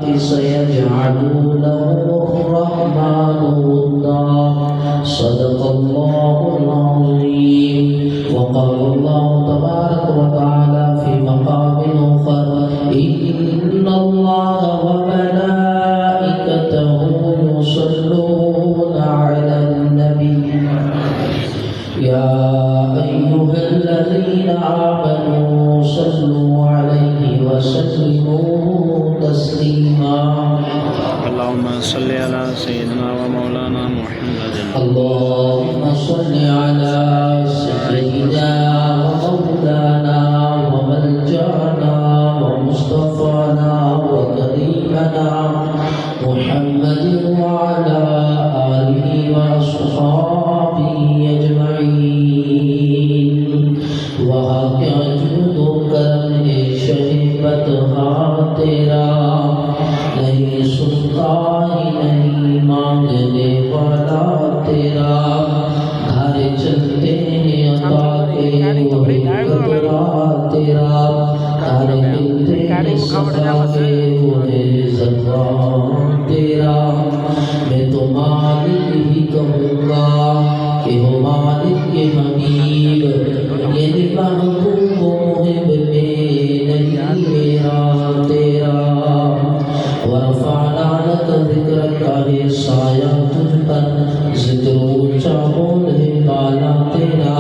سيجعل له الرحمن ودا صدق الله العظيم. وقال الله تبارك وتعالى في مقام آخر إن الله وملائكته يصلون على النبي يا أيها الذين آمنوا صلوا عليه وسلموا تسليما. اللهم صل على سيدنا ومولانا محمد. اللهم صل على سيدنا ومولانا وملجأنا ومصطفانا وكريمنا محمد وعلى آله وأصحابه أجمعين. وہاں کیا جود و کرم شہیبت ہاں تیرا، نہیں سنتا ہی نہیں مانگنے والا تیرا، دھارے چلتے ہیں عطا کے وہی قدرہ تیرا، دھارے ملتے ہیں صفا کے وہی زبان تیرا. میں تو مالک ہی کہوں گا کہ ہو مالک کے حبیب، یعنی محبوب و محب میں نہیں میرا تیرا. ورفعنا لك ذکرک ہے سایہ تجھ پر، ذکر اونچا بول ہے بالا تیرا.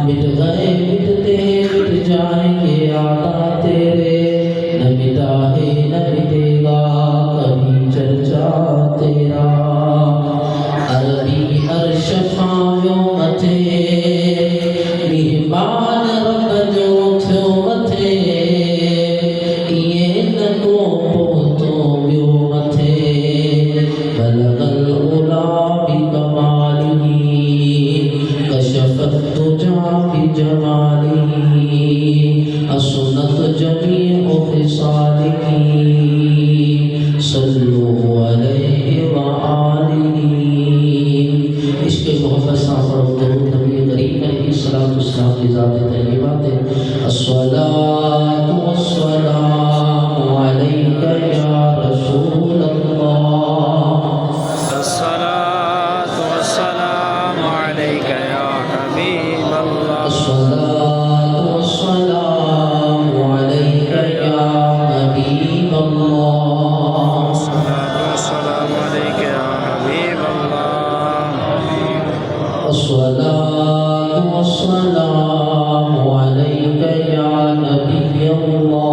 مٹ گئے مٹتے مٹ جائیں گے آدھا تیرے، نہ مٹا ہے نہ مٹے گا کبھی چرچا تیرا. عربی عرش پھایو متھے مہمان رب جو تھیو متھے، یہ نہ کو پہتو بیو متھے. بلغ العلا بکمالہ کشف الدجا بجمالہ، حسنت جمیع خصالہ صلوا علیہ وآلہ. عشق محمد صاحب اور درود نبی کریم علیہ الصلوۃ والسلام کی ذات طیبہ ہے. الصلاۃ والسلام علیک یا رسول اللہ، الصلاة والسلام عليك يا حبيب الله. الصلاۃ والسلام علیک یا حبیب اللہ. الصلاة والسلام عليك يا حبيب الله. الصلاۃ والسلام علیک یا نبی اللہ.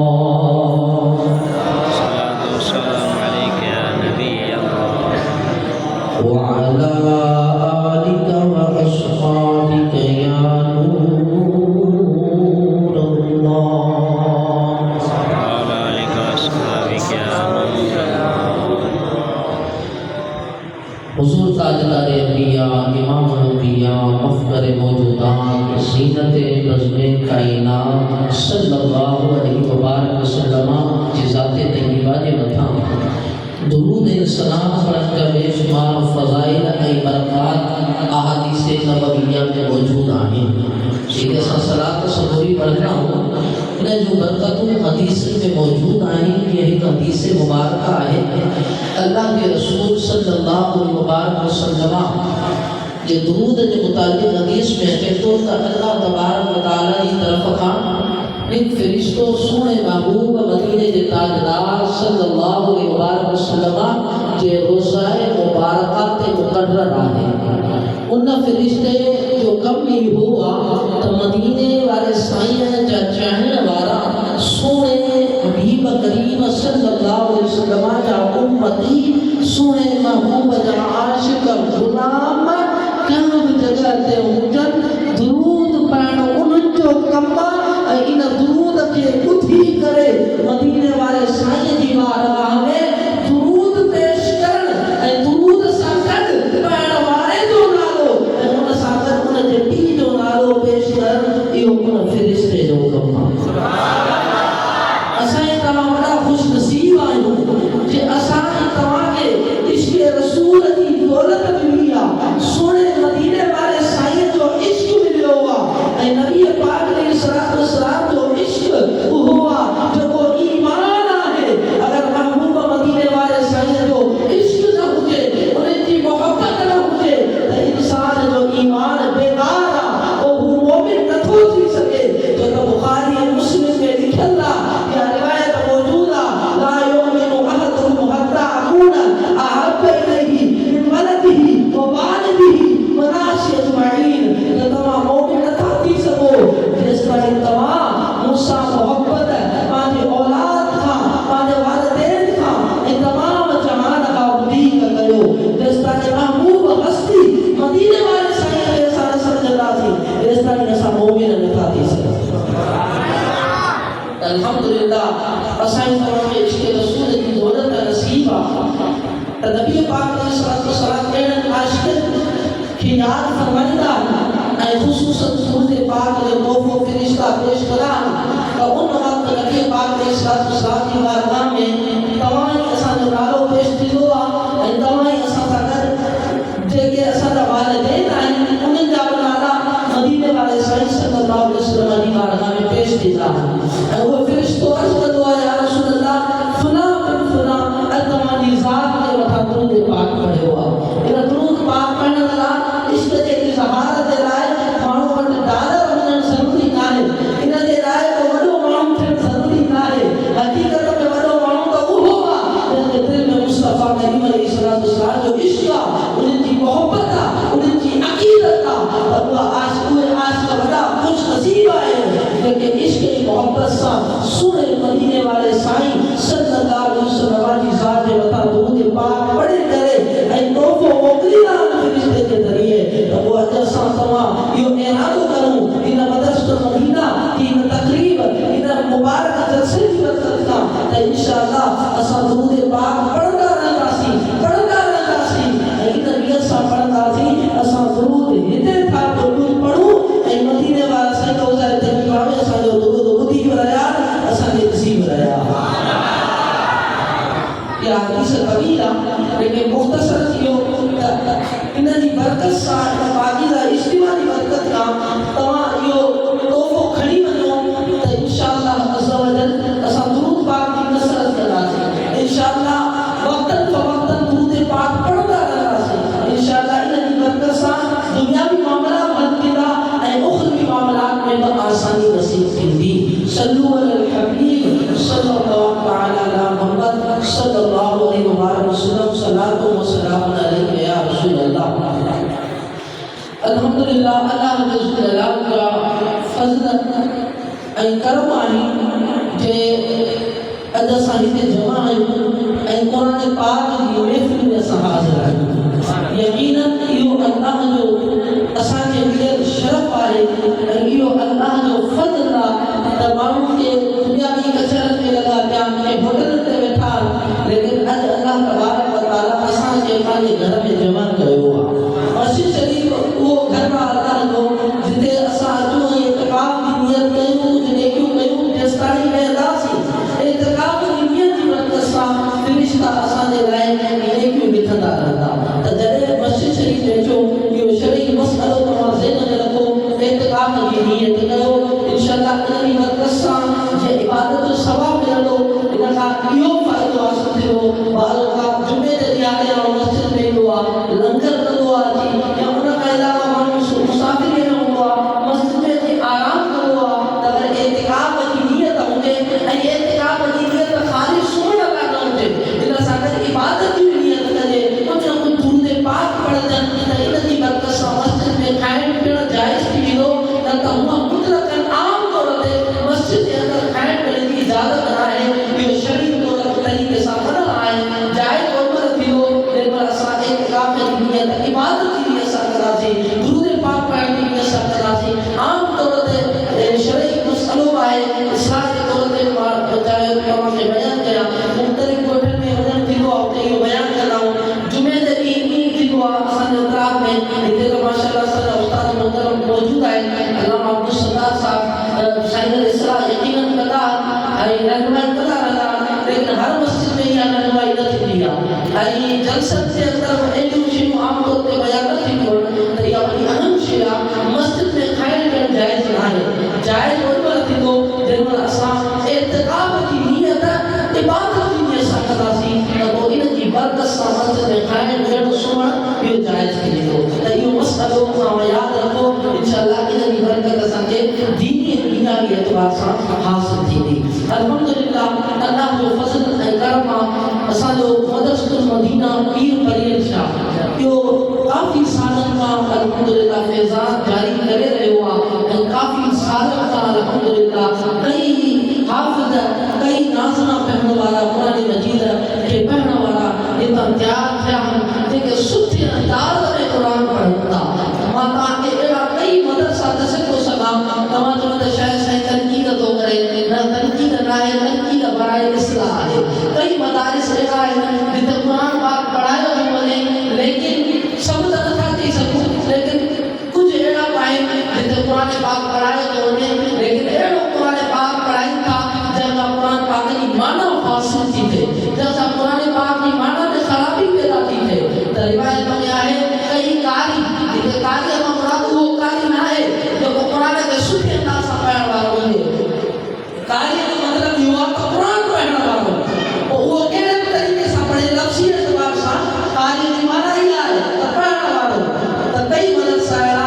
الصلاة والسلام عليك يا نبي الله. وعلى آلك وأصحابك يا نور الله. وعلى آلك وأصحابك يا نور الله. حضور تاجدار انبیاء، امام الانبیاء، مفخر موجودات، زینت نظم کائنات صلی اللہ علیہ وبارک وسلم کی ذات طیبہ جے متھاں درود سلام پڑھن کا بے شمار فضائل ۽ برکات احادیث نبویہ میں موجود ہیں. ٹھیک ہے، صلاۃ سبوری پڑھنا ہو ان جو برکتوں حدیث میں موجود ہیں. یہ ایک حدیث مبارکہ ہے اللہ کے رسول صلی اللہ علیہ وبارک وسلم یہ درود کے متعلق حدیث میں کہتے ہیں کہ اللہ تبارک و تعالی کی طرف کا ایک فرشتوں سونے محبوب مدینے کے تاجدار صلی اللہ علیہ وآلہ وسلم کے روزہ مبارکات مقرر آئے. ان فرشتے جو کم ہی ہوا تو مدینے والے سائیں جا چاہنے والا سونے حبیب کریم صلی اللہ علیہ وسلم جا امتی سونے محبوب جا عاشق غلام کہاں جگہ تے ہوجن درود پڑھن ان جو کما ان درود کے اتھی کرے مدینے والے سائیں دی بارگاہ میں درود پیش کرن اے درود ساکت پڑھن والے جو نالو ان ساکت ان جے ٹی جو نالو پیش کرن ایو ان فرشتے جو کما. اساں تمام بڑا خوش نصیب آئیں کہ اساں تمام کے عشق رسول کی त नबी पाक अलैहिस्सलाम अहिड़नि आशिक़नि खे यादि फरमाईंदा ऐं ख़ुसूसन दुरूद पाक जो तोहफ़ो फ़रिश्ता पेश करा त उन वक़्तु नबी पाक अलैहिस्सलाम जी बारगाह में तव्हां ई असांजो नालो पेश थींदो आहे ऐं तव्हां ई असां सां गॾु जेके असांजा वालिदैन आहिनि उन्हनि जा बि नाला मदीने वारे साईं सल्लल्लाहु अलैहि वसल्लम जी बारगाह में पेश थींदा ऐं उहो फ़रिश्तो अर्ज़ु कंदो आहे या रसूल अल्लाह फुला बिन फुला तव्हांजी ज़ात जे मथां दुरूद पाक पढ़ियो आहे इन दुरूद पाक पढ़ण लाइ इश्क जे इज़हार जे लाइ माण्हू वटि डालर वञणु ज़रूरी नाहे इन जे लाइ को वॾो माण्हू थियणु ज़रूरी नाहे हक़ीक़त में वॾो माण्हू त उहो आहे जंहिंजे दिलि में मुस्तफ़ा करीम अलैहिस्सलाम जो इश्क आहे उन्हनि जी मोहबत आहे उन्हनि जी अक़ीदत आहे त उहे आशिक़ वॾा ख़ुशि नसीब आहिनि जेके इश्क जी मोहबत सां सुहिणे मदीने वारे साईं सल्लल्लाहु अलैहि वसल्लम जी ज़ात जे मथां दुरूद पाक पढ़ी करे ऐं तोहफ़ो मोकिलींदा फ़रिश्ते जे ज़रिए त पोइ अॼु असां तव्हां इहो इरादो करूं इन मदरसतुल मदीना की इन तक़रीब इन मुबारक जलसे जी बरकत खां त इंशाअल्लाह असां दुरूद पाक पढ़ंदा रहंदासीं ऐं इन नियत सां पढ़ंदासीं असां दुरूद हिते था दुरूद पढ़ूं ऐं मदीने वारा साईं रोज़ा तक़रीबा में असांजो दुरूद ॿुधी रहिया असांखे ॾिसी रहिया या हदीस तवील आहे लेकिन मुख़्तसर थियो इन जी बरकत सां इन पाकीज़ा इज्तिमा जी बरकत खां तव्हां इहो तोहफ़ो खणी वञो त इंशाअल्लाह अज़्ज़ व जल असां दुरूद पाक जी नसरत कंदासीं इंशाअल्लाह वक़्तन फ़वक़्तन दुरूद पाक पढ़ंदा रहंदासीं इंशाअल्लाह इन जी बरकत सां दुनियावी मामलात हल थींदा ऐं उख़रवी मामलात में बि आसानी नसीब थींदी सल्लू अलल हबीब सल्लल्लाहु तआला अला मुहम्मद सल्लल्लाहु अलैहि वसल्लम सलातो व सलाम अलैहि या रसूल अल्लाह अल्हम्दुलिल्लाह अल्लाह जल जलाल का फज़ल ऐं करम आहे जे अॼु असां हिते जमा आहियूं ऐं क़ुरान पाक जी महफ़िल में असां हाज़िर आहियूं यकीनन इहो अल्लाह जो असांखे मिलियल शरफ़ आहे ऐं इहो अल्लाह जो फज़ल आहे त माण्हू खे दुनियावी कचरनि में लॻा पिया ऐं होटलनि ते वेठा लेकिन अॼु अल्लाह तबारक व तआला असांखे पंहिंजे घर में जमा कयो आहे मस्जिद शरीफ़ उहो घर आहे अल्लाह जो जिते असां अचूं ऐं इतिक़ाफ़ जी नियत कयूं कुझु नेकियूं कयूं जेसिताईं वेंदासीं इतिक़ाफ़ जी नियत जी बरकत सां फ़रिश्ता असांजे लाइ नेकियूं लिखंदा रहंदा त जॾहिं मस्जिद शरीफ़ में अचो इहो शरई मसइलो तव्हां ज़हन में रखो इतिक़ाफ़ जी नियत कयो इंशाअल्लाह इन जी बरकत सां जे इबादत जो सवाबु मिलंदो इन खां इहो फ़ाइदो हासिल थींदो ॿार का जुमे ते ॾियारे वारो मस्जिद में ईंदो आहे लंगर कंदो आहे या उन खां अलावा माण्हू मुसाफ़िरी में हूंदो आहे मस्जिद में अची आराम कंदो आहे त अगरि इतिक़ाफ़ जी नियत हुजे ऐं इतिक़ाफ़ जी नियत ख़ाली सुम्हण लाइ न हुजे इन सां गॾु इबादत जी नियत कजे कुझु न कुझु दुरूद पाक पढ़जनि त इन जी बरकत सां मस्जिद में खाइण पीअण जाइज़ थी वेंदो न त हूअं मुतलक़न आम तौर ते मस्जिद जे अंदरि खाइण पीअण जी इजाज़त आहे इहो शरीफ़ तरीक़े सां मना आहे जाइज़ ओॾी थींदो जेकर असां इतिक़ाफ़ जी नियत इबादत जी नियत सां कंदासीं दुरूद पाक पढ़ण जी नियत सां कंदासीं आम तौर ते शरई मसइलो आहे इस्लाह जे तौर ते चाहे तव्हांखे बयानु कयां मुख़्तलिफ़ ॻोठनि में वञणु थींदो आहे उते इहो बयानु कंदा जुमे ते बि ईअं थींदो आहे असांजे उतराब में हिते त माशाअल्लाह असांजा उस्ताद मोहतरम मौजूदु आहिनि अल्लामा अब्दुल सत्तार साहब साईं इस्लाह यकीनन कंदा ऐं रहनुमाई कंदा रहंदा लेकिन हर मस्जिद में इहा रहनुमाई न थींदी आहे ऐं जलसनि जे अंदरि अहिड़ियूं शयूं आम तौर ते बयानु न थींदियूं आहिनि त इहा वॾी अहम शइ आहे मस्जिद में खाइण पीअण जाइज़ न आहे जाइज़ ओॾी थींदो जेमहिल असां इतिक़ाफ़ जी नियत इबादत जी नियत सां कंदासीं त पोइ इन जी बरकत सां मस्जिद में खाइण पीअण सुम्हण इहो जाइज़ थी वेंदो त इहो मसइलो तव्हां यादि रखो इंशाअल्लाह इन जी बरकत असांखे दीनी ऐं दुनियावी एतबार सां हासिल थींदी अल्हम्दुलिल्लाह अल्लाह जो फज़ल ऐं करम आहे असांजो मदरसतुल मदीना पीर परियल शाह इहो काफ़ी सालनि खां अल्हम्दुलिल्लाह फैज़ान जारी करे रहियो आहे ऐं काफ़ी सालनि खां अल्हम्दुलिल्लाह कई हाफ़िज़ कई नाज़िना पढ़ण वारा क़ुरान मजीद खे पढ़ण वारा हितां तयारु थिया आहिनि जेके सुठे अंदाज़ में क़ुरान पढ़नि था मां तव्हांखे अहिड़ा कई मदरसा ॾिसे थो सघां तव्हां चओ त शायदि साईं तनक़ीद थो करे न तनक़ीद न आहे तनक़ीद बराए इस्लाह आहे कई मदारिस अहिड़ा आहिनि जिते क़ुरान पाक पढ़ायो त रिवायत में आहे कई कारी जेके कारी मां मुराद वो कारी ना आहे जेको क़ुरान खे सुठे अंदाज़ सां पढ़ण वारो हुजे कारी जो मतलब इहो आहे त क़ुरान पढ़ण वारो पोइ उहो कहिड़े बि तरीक़े सां पढ़े लफ़्ज़ी एतबार सां कारी जी माना ई आहे त पढ़ण वारो त कई मदरसा अहिड़ा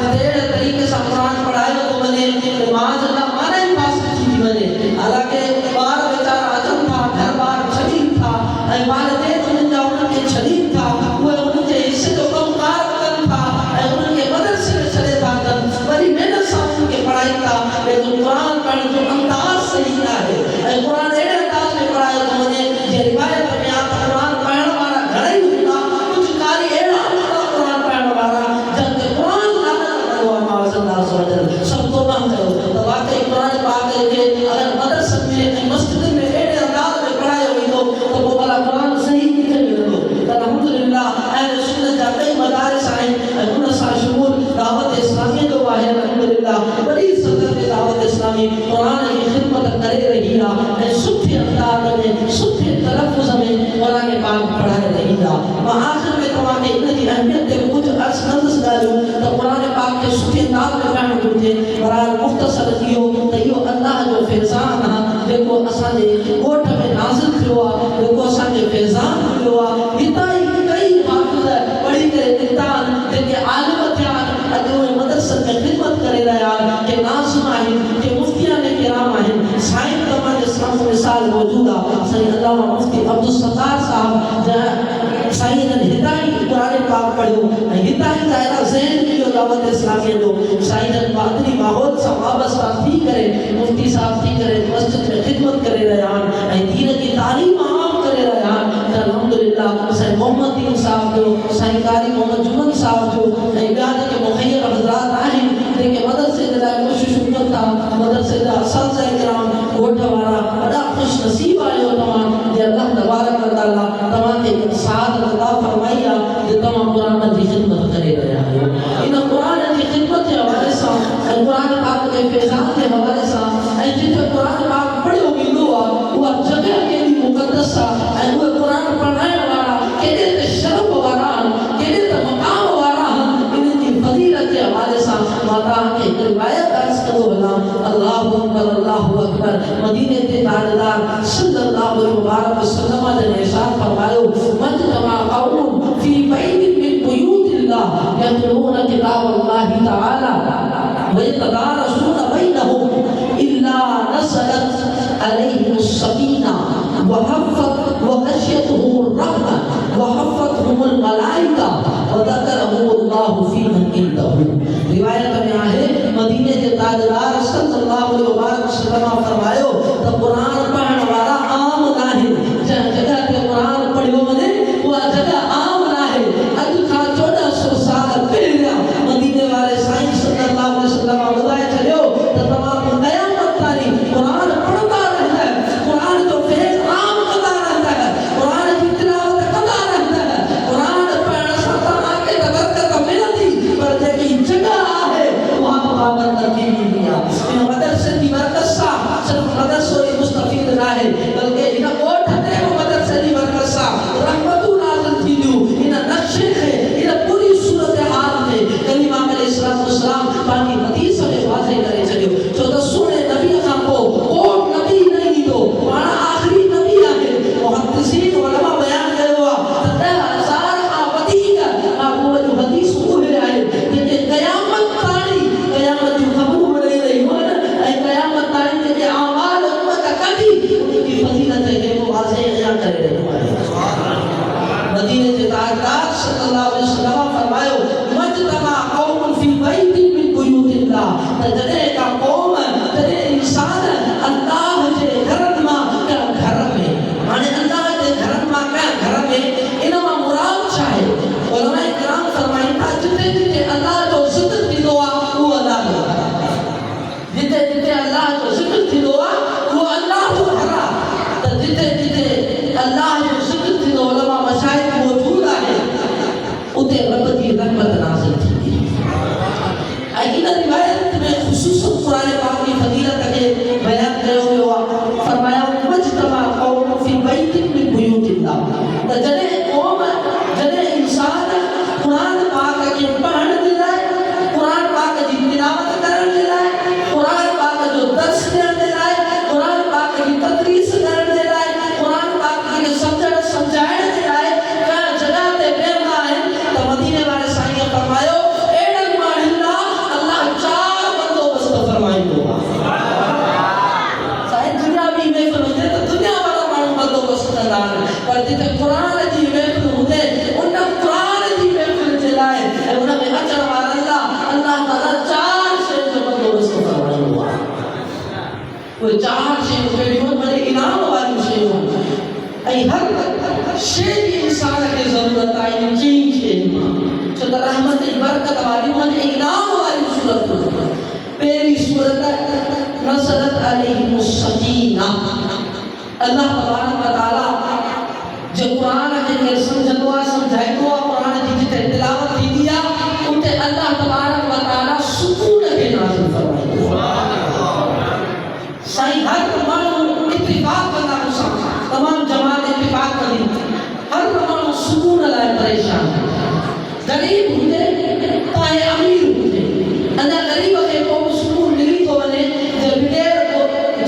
अहिड़े तरीक़े सां क़ुरान पढ़ायो थो वञे नमाज़ जा माना ई फासिल थी वञे हालांकि ॿार वीचारा अचनि था घर ॿार छॾीनि था ऐं वालिदैन उन्हनि जा उन्हनि खे छॾीनि था उहे उन्हनि जे हिसे जो कमकार कनि था ऐं उन्हनि खे मदरसे में छॾे था कनि वरी महिनत सां उन्हनि खे पढ़ाइनि था लेकिन क़ुरान पढ़ण जो अंदाज़ सही न आहे ऐं क़ुरान अहिड़े अंदाज़ में पढ़ायो थो वञे जीअं रिवायत में आहे त क़ुरान पढ़ण वारा घणेई हूंदा कुझु कारी अहिड़ा हूंदा क़ुरान पढ़ण वारा जंहिंखे क़ुरान लानत कंदो आहे माज़अल्लाह सब तौबा कयो त वाक़ई क़ुरान पाक खे अगरि मदरसनि में ऐं मस्जिदनि में अहिड़े अंदाज़ में पढ़ायो वेंदो त पोइ भला क़ुरान सही किथे मिलंदो त अल्हम्दुलिल्लाह अहल सुन्नत जा कई मदारिस आहिनि ऐं उन सां शुमूल दावत इस्लामी जो आहे अल्हम्दुलिल्लाह वॾी सदर ते दावत इस्लामी क़ुरान जी ख़िदमत करे रही आहे ऐं सुठे अंदाज़ में सुठे तलफ़ुज़ में क़ुरान पाक पढ़ाए रही आहे मां आख़िर में तव्हांखे इन जी अहमियत ते कुझु अर्ज़ु कंदुसि ॻाल्हियूं त क़ुरान पाक खे सुठे अंदाज़ में पढ़णु घुरिजे बहरहाल मुख़्तसर इहो त इहो अल्लाह जो फैज़ान आहे जेको असांजे ॻोठ में नाज़िल थियो आहे जेको असांखे फैज़ान मिलियो आहे हितां ई कई हाफ़िज़ पढ़ी करे निकिता आहिनि जेके आलिम थिया आहिनि अॼु उहे मदरसनि में ख़िदमत करे रहिया आहिनि के नाज़िम आहिनि के मुफ़्तियान किराम आहिनि साईं तव्हांजे साम्हूं मिसाल मौजूदु आहे साईं अल्लामा मुफ़्ती अब्दुल सत्तार साहब साईं जन हितां ई क़ुरान पाक पढ़ियो ऐं हितां ई दायरा ज़हन मिलियो दावत इस्लामी जो साईं जन बातिनी माहौल सां वाबस्ता थी करे मुफ़्ती साहब थी करे मस्जिद में ख़िदमत करे रहिया आहिनि ऐं दीन जी तालीम आम करे रहिया आहिनि त अल्हम्दुलिल्लाह साईं मोहम्मद दीन साहब जो साईं कारी मोहम्मद जुमन साहब जो ऐं ॿिया जेके मुख़ैर हज़रात आहिनि जेके मदरसे जे लाइ कोशिशूं कनि था मदरसे जा असातिज़ा किराम ॻोठ वारा ॾाढा ख़ुशि नसीब आहियो तव्हां जे अल्लाह तबारक व तआला तव्हांखे साथ अता फरमाई आहे जे तव्हां क़ुरान जी ख़िदमत करे रहिया आहियो इन क़ुरान जी ख़िदमत जे हवाले सां ऐं क़ुरान पाक जे फैज़ान जे हवाले सां ऐं जिथे क़ुरान पाक पढ़ियो वेंदो आहे उहा जॻह केॾी मुक़दस आहे ऐं उहे क़ुरान पढ़ाइण वारा केॾे त शरफ़ वारा आहिनि केॾे त मक़ाम वारा आहिनि इन्हनि जी फ़ज़ीलत जे हवाले सां मां तव्हांखे हिकु रिवायत अर्ज़ु कंदो वञां अल्लाहु अकबर मदीने ते ताजदार सल्लल्लाहु अलैहि वसल्लम जन इरशाद फरमायो मजतमा क़ौम फी बैतिन मिन बुयूतिल्लाह यतलून किताबल्लाहि तआला व यतदारसून बैनहुम इल्ला नज़लत अलैहिमुस सकीना व हफ़त व गशियतहुमुर रहमा व हफ़तहुमुल मलाइका व ज़करहुमुल्लाहु फी मन इंदहु रिवायत में आहे मदीने जे ताजदार सल्लल्लाहु अलैहि वसल्लम फरमायो त क़ुरान पढ़ण वारा आम नाहे जंहिं जगह ते क़ुरान पढ़ियो वञे उहा जगह आम नाहे अॼु खां 1400 साल पहिरियां मदीने वारे साईं सल्लल्लाहु अलैहि वसल्लम ॿुधाए छॾियो त तव्हां क़यामत ताईं क़ुरान पढ़ंदा रहंदा क़ुरान जो फैज़ आम कंदा रहंदा क़ुरान जी तिलावत कंदा रहंदा क़ुरान पढ़ण सां तव्हांखे त बरकत मिलंदी पर जेकी जगह आहे उहा पाबंद थी वेंदी आहे इन मदरसे जी बरकत सां सिर्फ़ मदरसो ई मुस्तफ़ीद न आहे बल्कि इन ॻोठ ते बि मदरसे जी बरकत सां रहमतूं नाज़िल थींदियूं इन नक्शे खे इन पूरी सूरत हाल में कलीमा अलैहिस्सलाम पंहिंजी हदीस में वाज़े करे छॾियो छो त सुहिणे नबी खां पोइ को नबी न ईंदो पाण आख़िरी नबी आहे मुहद्दिसीन उलमा बयान कयो आहे त 10,000 खां वधीक महबूब जूं हदीसूं उहे आहिनि जेके क़यामत ताईं क़यामत जूं ख़बरूं ॾेई रहियूं आहिनि ऐं क़यामत ताईं जेके अमाल उम्मत कंदी उन्हनि जी फज़ीलत खे वाज़े बयान करे रहियूं आहिनि मदीने जे ताजदार सल्लल्लाहु अलैहि वसल्लम फरमायो मजतमा क़ौम फी बैतिन मिन बुयूतिल्लाह त जॾहिं का क़ौम जॾहिं इंसान अल्लाह जे घरनि मां कंहिं घर में हाणे अल्लाह जे घरनि मां कंहिं घर में इन मां मुराद छा आहे उलमा किराम फरमाइनि था जिते जिते अल्लाह जो ज़िक्र थींदो आहे उहो अल्लाह जो घर आहे जिते जिते अल्लाह जो ज़िक्र थींदो आहे उहो अल्लाह जो घर आहे त जिते जिते अल्लाह जो ज़िक्र थींदो उलमा मशाइख़ मौजूद आहे उते रब जी रहमत नाज़िल थींदी जिते क़ुरान जी महफ़िल हुजे उन क़ुरान जी महफ़िल जे लाइ ऐं उन में अचण वारनि लाइ अल्लाह ताला 4 शयुनि जो बंदोबस्त फरमायो आहे। उहे 4 शयूं कहिड़ियूं वॾे इनाम वारियूं शयूं ऐं हर शइ जी इंसान खे ज़रूरत आहे इन 4 शयुनि मां, छो त रहमत ऐं बरकत वारियूं ऐं इनाम वारियूं सूरतूं। पहिरीं सूरत नज़लत अलैहिमुस सकीना। अल्लाह तबारक व तआला जो क़ुरान खे केरु सम्झंदो आहे सम्झाईंदो आहे क़ुरान जी जिते तिलावत थींदी आहे उते अल्लाह तबारक व तआला सुकून खे नाज़िल फरमाईंदो आहे। साईं हर माण्हू इत्तिफ़ाक़ कंदा मूंसां, तमामु जमात इत्तिफ़ाक़ कंदी, हर माण्हू सुकून लाइ परेशान, ग़रीब हुजे चाहे अमीर हुजे, अञा ग़रीब खे को बि सुकून मिली थो वञे जो बग़ैर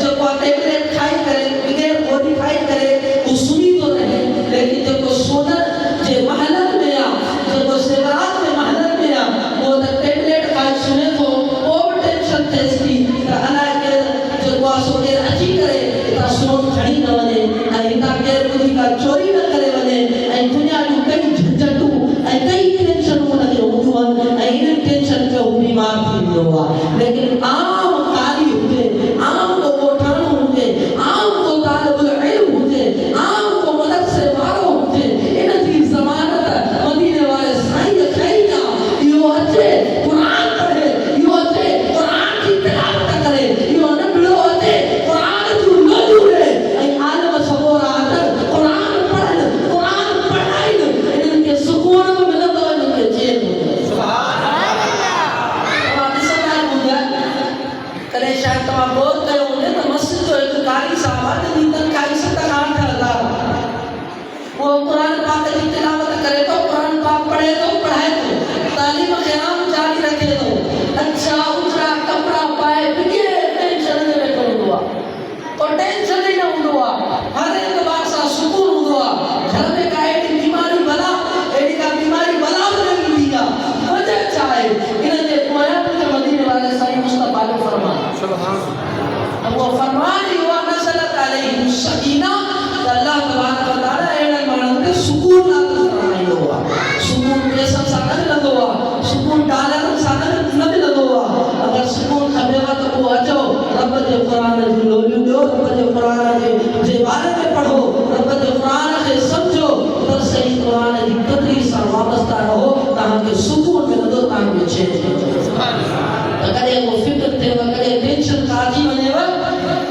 जेको आहे टेबलेट खाई करे बग़ैर गोरी खाई करे हू सुम्ही थो रहे। लेकिन जेको सोनर जे महलनि में आहे, जेको ज़ेवरात जे महलनि में आहे, उहो त टेबलेट खाई सुम्हे थो, को बि टेंशन थिएसि थी त अलाए केरु जेको आहे सो केरु अची करे हितां सोन खणी न वञे ऐं हितां केरु ॿुधी का चोरी न करे वञे ऐं दुनिया जूं कई झंझटूं ऐं कई टेंशनूं हुनखे हूंदियूं आहिनि ऐं इन्हनि टेंशन में हू बीमार थी वियो आहे। लेकिन आम कारी हुजे, आम को ॻोठाणो हुजे, आम को तालिबुल इल्म हुजे, आम को मदरसे वारो हुजे, इन जी ज़मानत मदीने वारे साईं खई आहे। इहो अचे क़ुरान पढ़े, इहो अचे क़ुरान जी तिलावत करे, इहो नंढड़ो अचे क़ुरान जूं लोलियूं ॾे ऐं आलिम सबोरा अचनि क़ुरान पढ़नि, क़ुरान पढ़ाइनि, इन्हनि खे सुकून बि मिलंदो, इन्हनि खे चैन बि मिलंदो। तव्हां ॾिसंदा हूंदा कॾहिं शायदि तव्हां गौर कयो हूंदे त मस्जिद जो हिकु कारी साहब आहे जंहिंजी तनख़्वाही 7 खां 8 हज़ार, उहो क़ुरान पाक जी तिलावत करे थो, क़ुरान पाक पढ़े थो, पढ़ाए थो, तालीम खे आम जारी रखे थो, अच्छा उजरा कपिड़ा पाए बग़ैर टेंशन जे वेठो हूंदो आहे, को टेंशन ई न हूंदो आहे, हर एतबार सां सुकून हूंदो आहे। घर में का अहिड़ी बीमारी बला बि न ईंदी आहे। वजह छा आहे? इन जे पोयां मदीने वारे साईं मुस्तफ़ा जो फरमान, वो फरमान इहो आहे नज़लत अलैहिमुस सकीना त अल्लाह तबारक व तआला अहिड़नि माण्हुनि खे सुकून नाज़िल फरमाईंदो आहे। सुकून पैसनि सां न मिलंदो आहे, सुकून डॉलरनि सां न मिलंदो आहे। अगरि सुकून खपेव त पोइ अचो रब जे क़ुरान जूं लोलियूं ॾियो, रब जे क़ुरान जे बारे में पढ़ो, रब जे क़ुरान खे सम्झो, त सही क़ुरान जी क़दरी सां वाबस्ता रहो, तव्हांखे सुकून मिलंदो, तव्हांखे चैन मिलंदो। कॾहिं को फिक्र थिएव, कॾहिं टेंशन का अची वञेव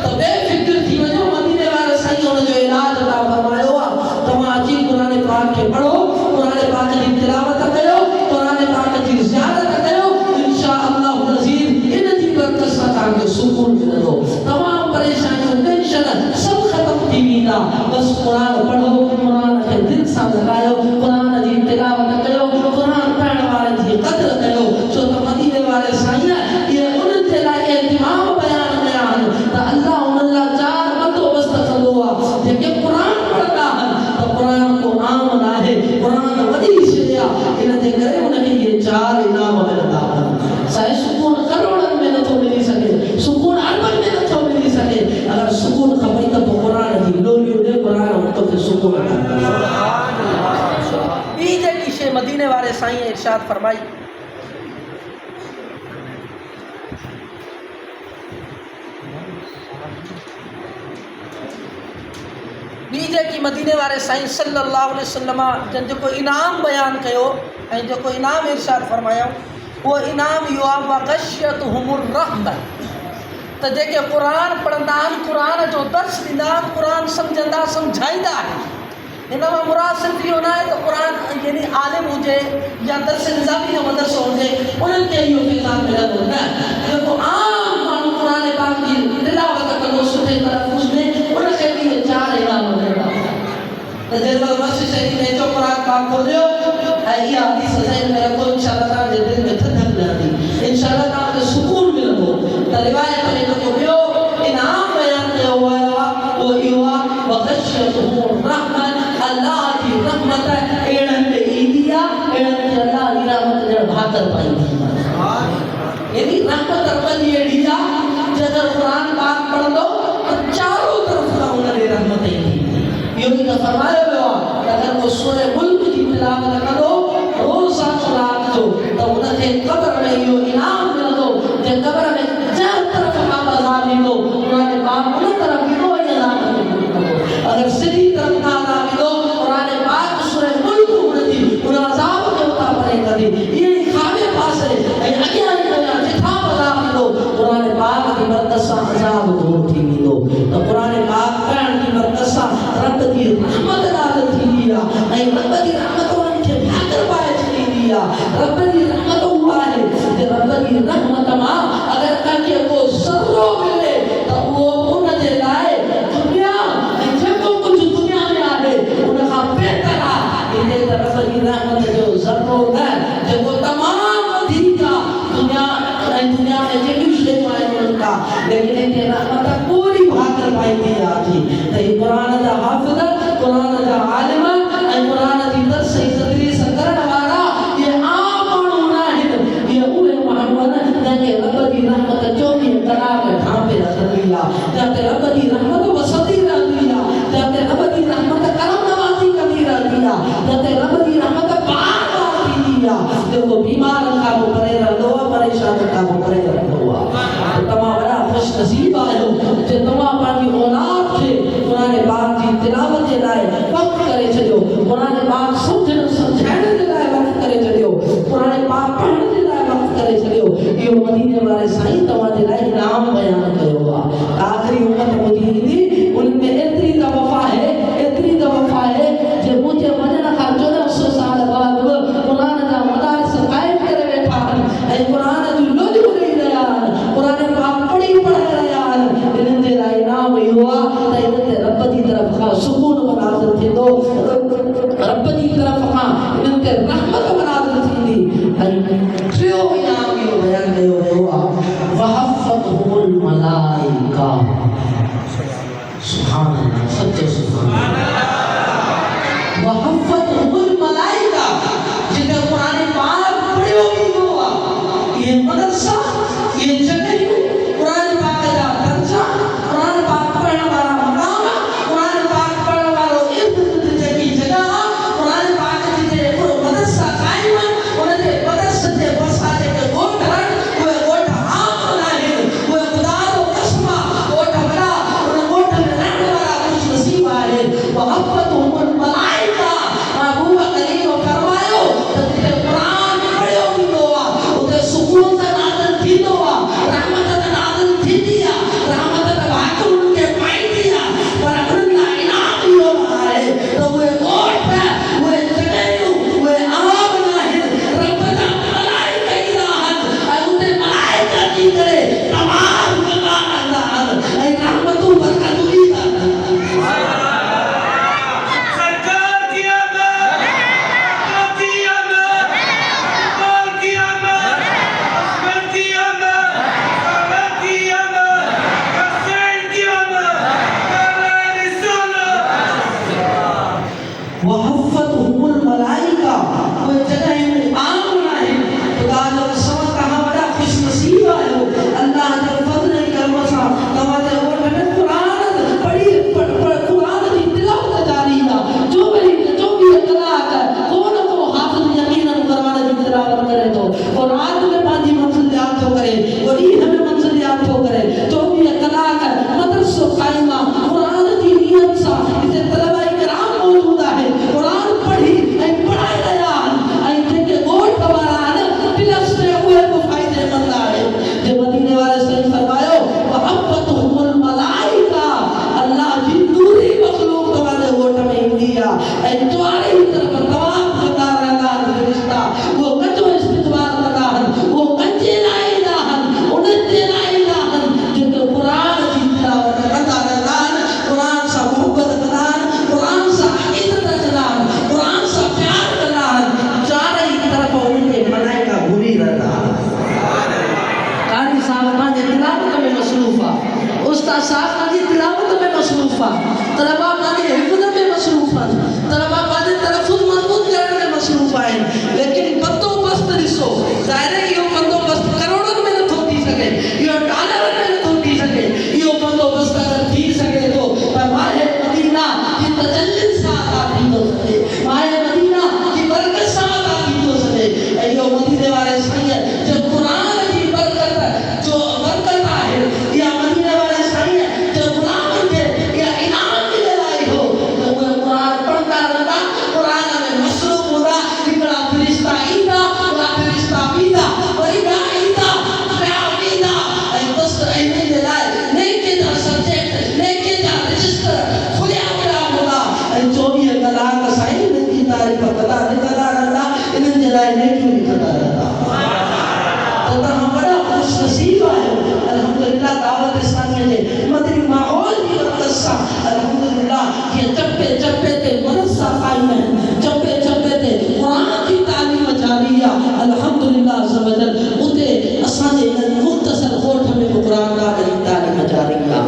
त बेफ़िक्र थी वञो, मदीने वारे साईं हुनजो इलाज अता फरमायो आहे। तव्हां अची क़ुरान पाक खे पढ़ो, क़ुरान पाक जी तिलावत कयो, क़ुरान पाक जी ज़ियारत कयो, इंशा अल्लाह नज़ीर इन जी बरकत सां तव्हांखे सुकून मिलंदो। तमामु परेशानियूं टेंशन सभु ख़तमु थी वेंदा। बसि क़ुरान पढ़ो, क़ुरान खे दिलि सां लॻायो, क़ुरान जी तिलावत कयो, क़ुरान पढ़ण वारनि जी क़दुरु कयो, छो त मदीने वारे साईं इहे उन्हनि जे लाइ एतिमाम बयानु कया आहिनि त अल्लाह उन्हनि लाइ 4 बंदोबस्त कंदो आहे। जेके क़ुरान पढ़ंदा आहिनि त क़ुरान को आम न आहे, क़ुरान वॾी शइ आहे, इन जे करे उनखे इहे 4 इनाम मिलंदा आहिनि। साईं सुकून करोड़नि में नथो मिली सघे, सुकून अरबनि में नथो मिली सघे। अगरि सुकून खपई त पोइ क़ुरान जी लोलियूं ॾे, क़ुरान तोखे सुकून ॾींदो। ॿी जेकी शइ मदीने वारे साईं इरशाद फरमाई, ॿी जेकी मदीने वारे साईं सल्लल्लाहु अलैहि वसल्लम जन जेको इनाम बयानु कयो ऐं जेको इनाम इरशाद फरमायो, उहो इनाम इहो आहे वग़शियतहुमुर रहमत, त जेके क़ुरान पढ़ंदा आहिनि, क़ुरान जो दर्स ॾींदा आहिनि, क़ुरान सम्झंदा सम्झाईंदा आहिनि। हिन मां मुराद सिर्फ़ु इहो न आहे त क़ुरान यानी आलिम हुजे या दर्स निज़ामी जो मदरसो हुजे उन्हनि खे इहो फ़ैज़ान मिलंदो, न जेको आम माण्हू क़ुरान पाक जी तिलावत कंदो सुठे तलफ़ुज़ में, उनखे बि इहे 4 इनाम मिलंदा। त जेॾीमहिल मस्जिद शरीफ़ में अचो, क़ुरान पाक खोलियो ऐं इहा हदीस ज़हन में रखो, इंशाअल्लाह तव्हांजे दिलि में थधक मिलंदी, इंशाअल्लाह तव्हांखे सुकून मिलंदो। त रिवायत में जेको ॿियो इनाम बयानु कयो वियो आहे उहो इहो आहे वग़शियतहुमुर रहमत, अल्लाह जी रहमत अहिड़नि ते ईंदी आहे, अहिड़नि खे अल्लाह जी रहमत ॼण भातर पाईंदी आहे। यानी रहमत रब जी अहिड़ी आहे जे अगरि क़ुरान पाक पढ़ंदो त चारों तरफ़ खां उन ॾे रहमत ईंदी। इहो ई त फरमायो वियो आहे वो सूरह मुल्क जी तिलावत करो रोज़ा रात जो त उनखे क़ब्र में इहो इनाम मिलंदो जे क़ब्र में जंहिं तरफ़ खां अज़ाब ईंदो क़ुरान पाक उन तरफ़ ईंदो ऐं अज़ाब खे दूर कंदो अगरि सिधी तरफ़ खां अज़ाब ईंदो क़ुरान पाक सूरह मुल्क उनजी उन अज़ाब खे उतां परे कंदी इहे ई खाॿे पासे ऐं अॻियां जिथां अज़ाब ईंदो क़ुरान पाक जी बरकत सां अज़ाब दूर थी वेंदो त क़ुरान पाक पढ़ण जी बरकत सां रब जी रहमत नाज़िल थींदी आहे ऐं रब जी रहमत उन्हनि खे भाॻर पाए छॾींदी आहे रब जी रहमत उहा आहे जे रब जी रहमत मां अगरि कंहिंखे को ज़र्रो मिले त उहो उन जे लाइ दुनिया ऐं जेको कुझु दुनिया में आहे उन खां बहितर आहे इन त रब जी रहमत जो ज़र्रो न जेको तमामु वधीक आहे दुनिया में जेकियूं शयूं आहिनि उन्हनि खां लेकिन इनखे रहमत पूरी भाॻर पाईंदी आहे त ही क़ुरान जा हाफ़िज़ क़ुरान जा आलिम ऐं क़ुरान जी दर्स ऐं तदरीस करण वारा इहे आम माण्हू न आहिनि इहे उहे माण्हू आहिनि जंहिंखे रब जी रहमत 24 कलाक ढांपे रखंदी आहे जिते रब जी रहमत वसंदी रहंदी आहे जिते रब जी रहमत करम नवाज़ी कंदी रहंदी आहे जिते रब जी रहमत बार बार थींदी आहे जेको बीमारनि खां पोइ परे रहंदो आहे परेशानी खां पोइ परे रहंदो आहे तमामु वॾा ख़ुश नसीब आहियो जे तव्हां पंहिंजी औलाद खे क़ुरान पाक जी तिलावत जे लाइ वक़्त करे छॾियो क़ुरान पाक सम्झण सम्झाइण जे लाइ वक़्त करे छॾियो क़ुरान पाक पढ़ण जे लाइ वक़्त करे छॾियो इहो मदीने वारे साईं तव्हांजे लाइ इनाम बयानु कयो आहे आख़िरी उमत ॿुधी ईंदी उन में एतिरी त वफ़ा आहे जे मुंहिंजे वञण खां 1400 साल बाद बि क़ुरान जा मदारिस क़ाइम करे वेठा आहिनि ऐं क़ुरान जूं लोलियूं ॾेई रहिया आहिनि क़ुरान पाक पढ़ी रहिया आहिनि इन्हनि जे लाइ इनाम इहो आहे त इन्हनि ते रब जी तरफ़ खां सुकून नाज़िल थींदो रब जी तरफ़ खां इन्हनि ते रहमत नाज़िल थींदी ऐं टियों इनाम इहो बयानु कयो वियो आहे वहफ़तहुमुल मलाइका सुभान अल्लाह सच्चो सुभान अल्लाह वहफ़तहुमुल मलाइका जेका क़ुरान पाक पढ़ियो वेंदो आहे इहे मदरसा इहे जॻहियूं क़ुरान पाक जा दर्जा क़ुरान पाक पढ़ण वारा मक़ाम क़ुरान पाक पढ़ण वारो इर्द जेकी जॻह क़ुरान पाक जी जेको मदरसा क़ाइम उन जे मदरसे जे भरिसां जेके ॻोठ आहिनि उहे ॻोठ आम न आहिनि उहे ख़ुदा जो कसम ॻोठ वॾा उन ॻोठ में रहण वारा ख़ुश नसीब आहे वहफ़तहुमुल मलाइका महबूब करीम फरमायो त जिते क़ुरान पढ़ियो वेंदो आहे उते सुकून नाज़िल थींदो आहे रहमत नाज़िल थींदी आहे रहमत भाॻर उनखे पाईंदी आहे पर उन्हनि लाइ इनाम इहो आहे त उहे ॻोठ उहे जॻहियूं उहे आम न आहिनि रब जा मलाइका ईंदा आहिनि ऐं उते मलाइका थी करे तमामु वॻा रहंदा आहिनि ऐं रहमतूं बरकतूं ॾींदा आहिनि वहफ़तहुमुल मलाइका उहे जॻहियूं आम न आहिनि ख़ुदा जो कसम तव्हां वॾा ख़ुश नसीब आहियो अल्लाह जे फज़ल ऐं करम सां तव्हांजे ॻोठ में क़ुरान जी तिलावत जारी आहे 24 कलाक कोन को हाफ़िज़ यकीनन क़ुरान जी तिलावत करे थो को राति में पंहिंजी मंज़िल यादि थो करे को ॾींहं में मंज़िल यादि थो करे 24 कलाक मदरसो क़ाइम आहे क़ुरान जी नियत सां हिते तलबा इकराम मौजूद आहे क़ुरान पढ़ी ऐं पढ़ाए रहिया आहिनि ऐं जेके ॻोठ वारा आहिनि प्लस में उहे الحمدللہ دعوت اسلامیہ دے مدنی ماحول کی برکت سے الحمدللہ یہ چپے چپے تے مدرسہ قائم ہے، چپے چپے تے قرآن کی تعلیم جاریہ الحمدللہ عز و جل اتے اسانے مختصر ہوٹھ میں قرآن کا تعلیم جاریہ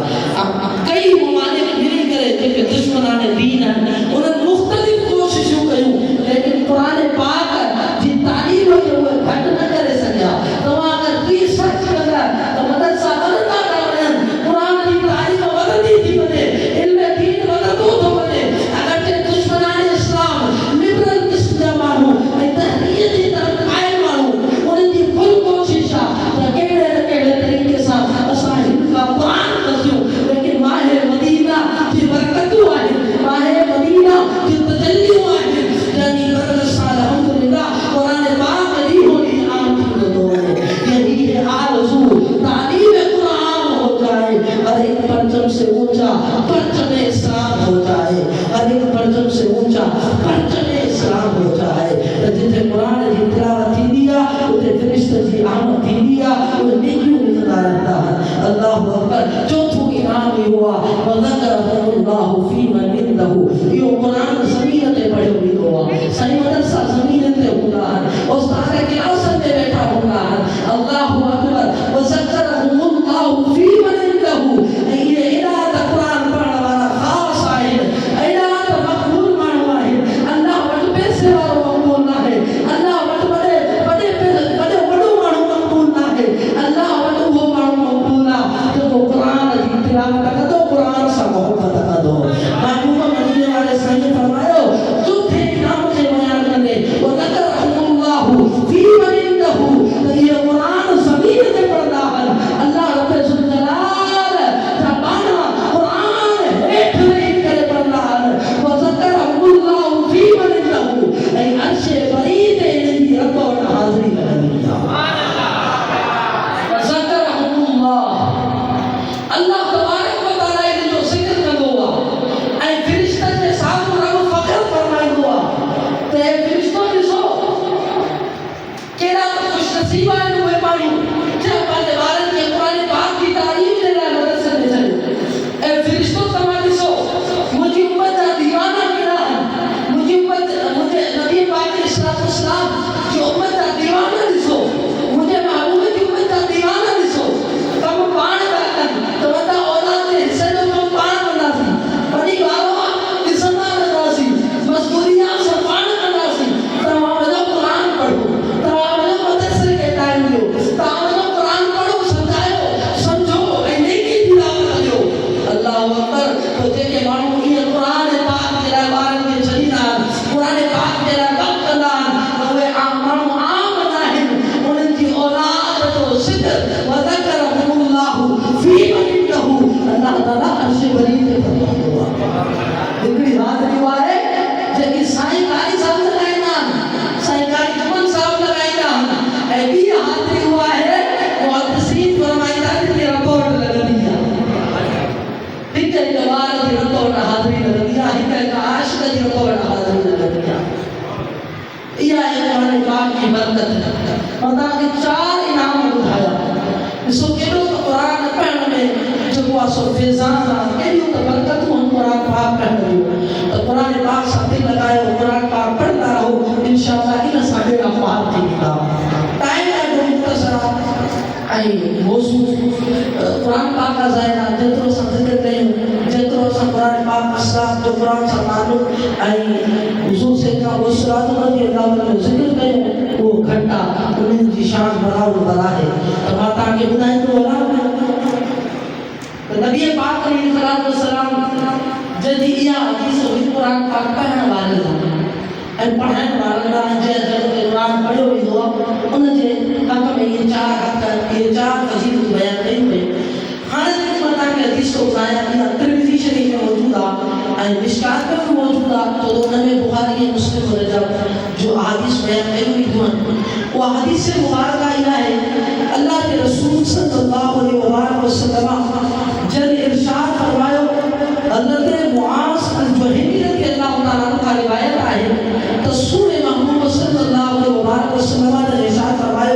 کئی ممالک ملی کرے کہ دشمنان دین ہیں انہیں مختلف کوششوں کیوں لیکن قرآن پاک جی تعلیم کے ہوئے گھٹ نہ کرے سکیا تو اگر ریسرچ کرنا تو مدرسہ بننا کریں قرآن کی تعلیم بدلی تھی بنے علم دین بدلو تو بنے اگر کہ دشمنان اسلام لبرل اسلام مانو تحریت کی طرف قائم مانو انہیں کی فل کوشش ہے کیڑے طریقے سے اساں کا قرآن کسیوں لیکن ماہ مدینہ کی برکتوں آئے ماہ مدینہ کی تجلیوں آئے یعنی برکت الحمدللہ قرآن پاک دی ہوئی عام کی دو ہے یہی ہے آرزو تعلیم قرآن ہو جائے اور ایک پرچم سے اونچا پرچم اسلام ہو جائے اور ایک پرچم سے اونچا پرچم اسلام ہو جائے جتے قرآن کی تلاوت تھی دیا اتے فرشتہ کی آمد تھی دیا وہ نیکیوں لکھتا رہتا ہے اللہ اکبر چوتھو امام یہ ہوا وذکرہم اللہ فی من عنده یہ قرآن زمین تے پڑھے ہوئی ہوا صحیح مدرسہ زمین تے ہوتا ہے استاد کے اصل میں بیٹھا ہوتا ہے اللہ اکبر وذکرہم اللہ فی من عنده یہ عنایت قرآن پڑھنے والا خاص آئے عنایت مقبول مانوا ہے اللہ وٹ پیسے والا مقبول نہ ہے اللہ وٹ بڑے بڑو مانو مقبول نہ ہے اللہ وٹ وہ مانو مقبول نہ جو قرآن کی تلاوت کر دو قرآن سے محبت کر دو محبوبہ مدینے والے صحیح فرمایا جو تھے نام سے بیان کرنے وذکرہم اللہ فی من عنده یہ قرآن زمین تے پڑھنا ہے اللہ رب الجلال زبانہ قرآن ایک نہیں کرے پڑھنا ہے وذکرہم اللہ فی من عنده اے عرش برید الہی رب و حاضری لگنی وذکرہم اللہ تبارک و تعالی نے جو ذکر کر ہوا اے فرشتہ کے ساتھ رب فخر فرمائے ہوا تو اے فرشتوں نے سو کیڑا تو خوش نصیب ہے ہوئے مانو جب اپنے بارن کے قرآن پاک کی تعلیم لے رہا مدرسے میں چلے اے فرشتوں تمہاری سو مجھے امت دیوانہ ملا ہے مجھے نبی پاک اسلام جو امت دیوانہ دسو مجھے محبوب کی امت دیوانہ دسو تم پان کرن تو بتا اولاد کے حصے جو تم پان بنا سی بڑی گالوا کسنا بنا سی مزدوریاں سے پان بنا سی تمام جو قرآن پڑھو تمام جو مدرسے کے ٹائم دیو تمام جو قرآن پڑھو سمجھائو سمجھو اے نیکی تلاوت دیو اللہ اکبر تو جے کے مانو یہ قرآن پاک تیرا بارن کے چلینا قرآن پاک تیرا وقت دان وہ مانو عام ناہن انہن کی اولاد تو ذکر وذکرہم اللہ فی من عنده اللہ تعالی عرش برید فرما ہوا ہکڑی بات ہوا ہے جے سائیں کاری صاحب لگائینا سائیں کاری جمن صاحب لگائینا اے بھی حاضری ہوا ہے محدثین فرمائیتا کہ رپورٹ لگ دیا ہکڑی دوار کی رپورٹ حاضری لگ دیا ہکڑی عاشق کی رپورٹ حاضری لگ دیا یہ قرآن پاک کی برکت ہے مطلب کہ 4 انعام اٹھایا اس کو کہو تو قرآن پڑھنے میں جب وہ سو فیضان کہو تو برکت ہوں قرآن پاک پڑھنے میں تو قرآن پاک سب دن لگائے ہو قرآن پاک پڑھتا رہو انشاءاللہ انہا ساڑھے افعال کی کتاب ٹائم ہے جو مختصرہ آئی موضوع قرآن پاک کا ظاہرہ جترو سا ذکر نہیں جترو سا قرآن پاک اسلام جو قرآن سا معلوم آئی حضور سے کہا وہ سرات رضی اللہ عنہ ذکر کریں وہ گھنٹا انہیں کی شان بڑھاؤ بڑھا ہے تو ماتا کے بدائیں تو بڑھاؤ تو نبی پاک علیہ السلام جدیدیہ حدیث ہوئی قرآن پاک پہنے والے تھا ان پڑھنے والے جیسے قرآن پڑھے ہوئی ہوا انہیں جے حق میں یہ 4 حق یہ 4 فضیلت بیان نہیں ہوئے خالد بن متا کے حدیث کو بتایا کہ ترمذی شریف میں موجود ہے اور مشکات میں بھی موجود ہے تو دونوں میں بخاری مسلم و رجب جو احادیث بیان ہوئی ہیں وہ حدیث مبارکہ یہ ہے اللہ کے رسول صلی اللہ علیہ وسلم جب ارشاد فرمایا حضرت معاذ الجوہنی رضی اللہ تعالیٰ عنہ کا روایت ہے رسول محمد صلی اللہ علیہ وسلم نے ارشاد فرمایا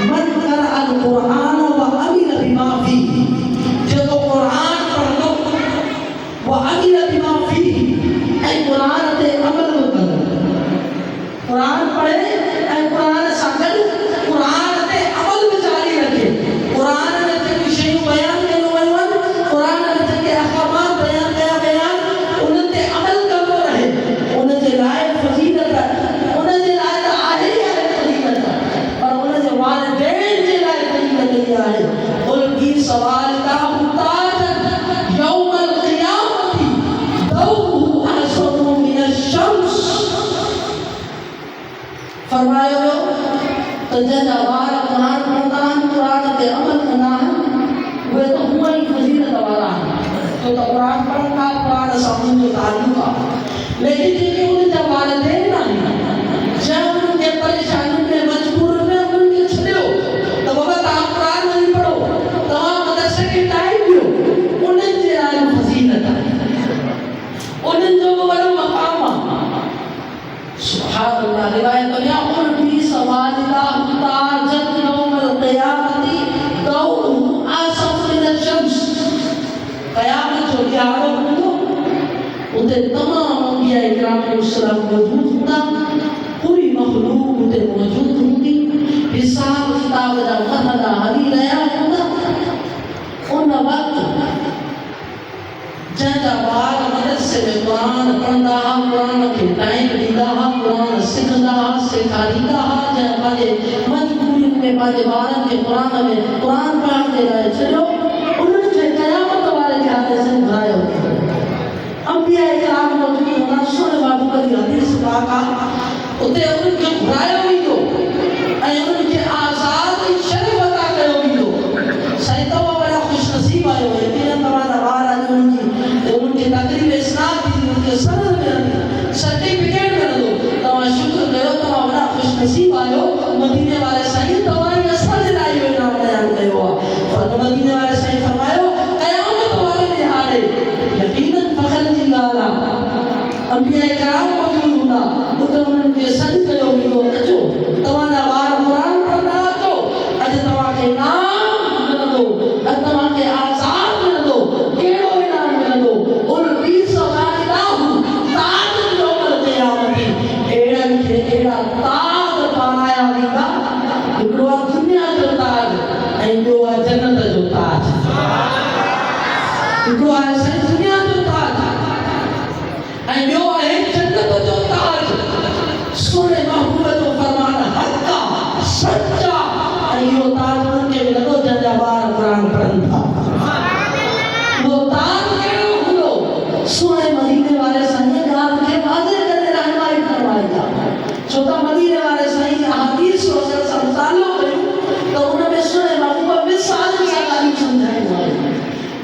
من قرأ القرآن وعمل بما فیہ فرمایا تو جنہ وار قرآن پڑھتا ہے قرآن تے عمل کرنا ہے وہ تو ہماری فضیلت والا ہے تو قرآن پڑھنا قرآن سمجھ جو تعلق ہے لیکن جنہیں انہیں جب والدین نہ ہیں جب ان کے پریشانی میں مجبور میں ان کے چھڑے ہو تو بابا آپ قرآن نہیں پڑھو تو آپ مدرسے کے ٹائم بھی ہو انہیں جے آئے فضیلت ہے انہیں جو بڑا مقام ہے سبحان اللہ روایت میں اقول بھی سوال اللہ تاجت یوم القیامت دو آسف من الشمس قیامت جو گیارہ ہوں ادھے تمام انبیاء اکرام علیہ السلام موجود ہوتا پوری مخلوق ادھے موجود ہوتی حساب کتاب جا مرحلہ حلی رہا ہوتا ان وقت جنجا بار مدرسے میں قرآن پڑھتا ہا قرآن کے ٹائم دیتا ہا قرآن سکھتا ہا سکھا دیتا ہا جہاں پانے مجبوری میں پانے بارن کے قرآن میں قرآن پڑھ دے رہے چلو انہوں نے قیامت والے جاتے سے بھائے ہوتے انبیاء اکرام موجود ہونا سنے بابو کلی حدیث پاکا ہوتے انہوں کے بھائے ہوئی دو انہوں کے آزاد شرف عطا کرے ہوئی دو سیدہ وہ بڑا خوش نصیب آئے ہوئے تیرہ تمہارا بار آج ان کی تقریب اسناد بھی ان کے سند میں رہی سرٹیفکیٹ کر دو تمہارا شکر کرو تمہارا بڑا خوش نصیب آئے ہو مدینے والے صحیح تمہاری اصل لائی ہوئے نام بیان کرے ہوا اور مدینے والے صحیح فرمائے ہو قیامت والے نہارے یقیناً فخر جلالہ انبیاء اکرام موجود ہونا ادھر انہوں کے سند کرے ہوئی ہو اچھو تمہارا بار قرآن پڑھنا تو اجھے تمہارا کے نام مل دو تمہارا کے آزاد مل دو کیڑو انام مل دو اور بیس واردہ تاج یوم القیامت ایڑن کے ایڑا تاج پانایا دیگا اکڑو دنیا جو تاج اینڈو جنت جو تاج اکڑو ایسے دنیا جو تاج اینڈو جنت جو تاج سونے محبوبت و فرمانا حقا سچا ایو تاج ان کے ملدو جنجا بار قرآن پڑھنتا وہ تاج کیڑو ہلو سونے مدینے والے سنگے گات کے واضح کرنے رہنمائی فرمائی جا چھوٹا مدینے والے سنگے حدیث و اثر سے مطالعہ کریں تو انہوں نے سونے محبوبت مثال کی سکاری سمجھائے ہوئے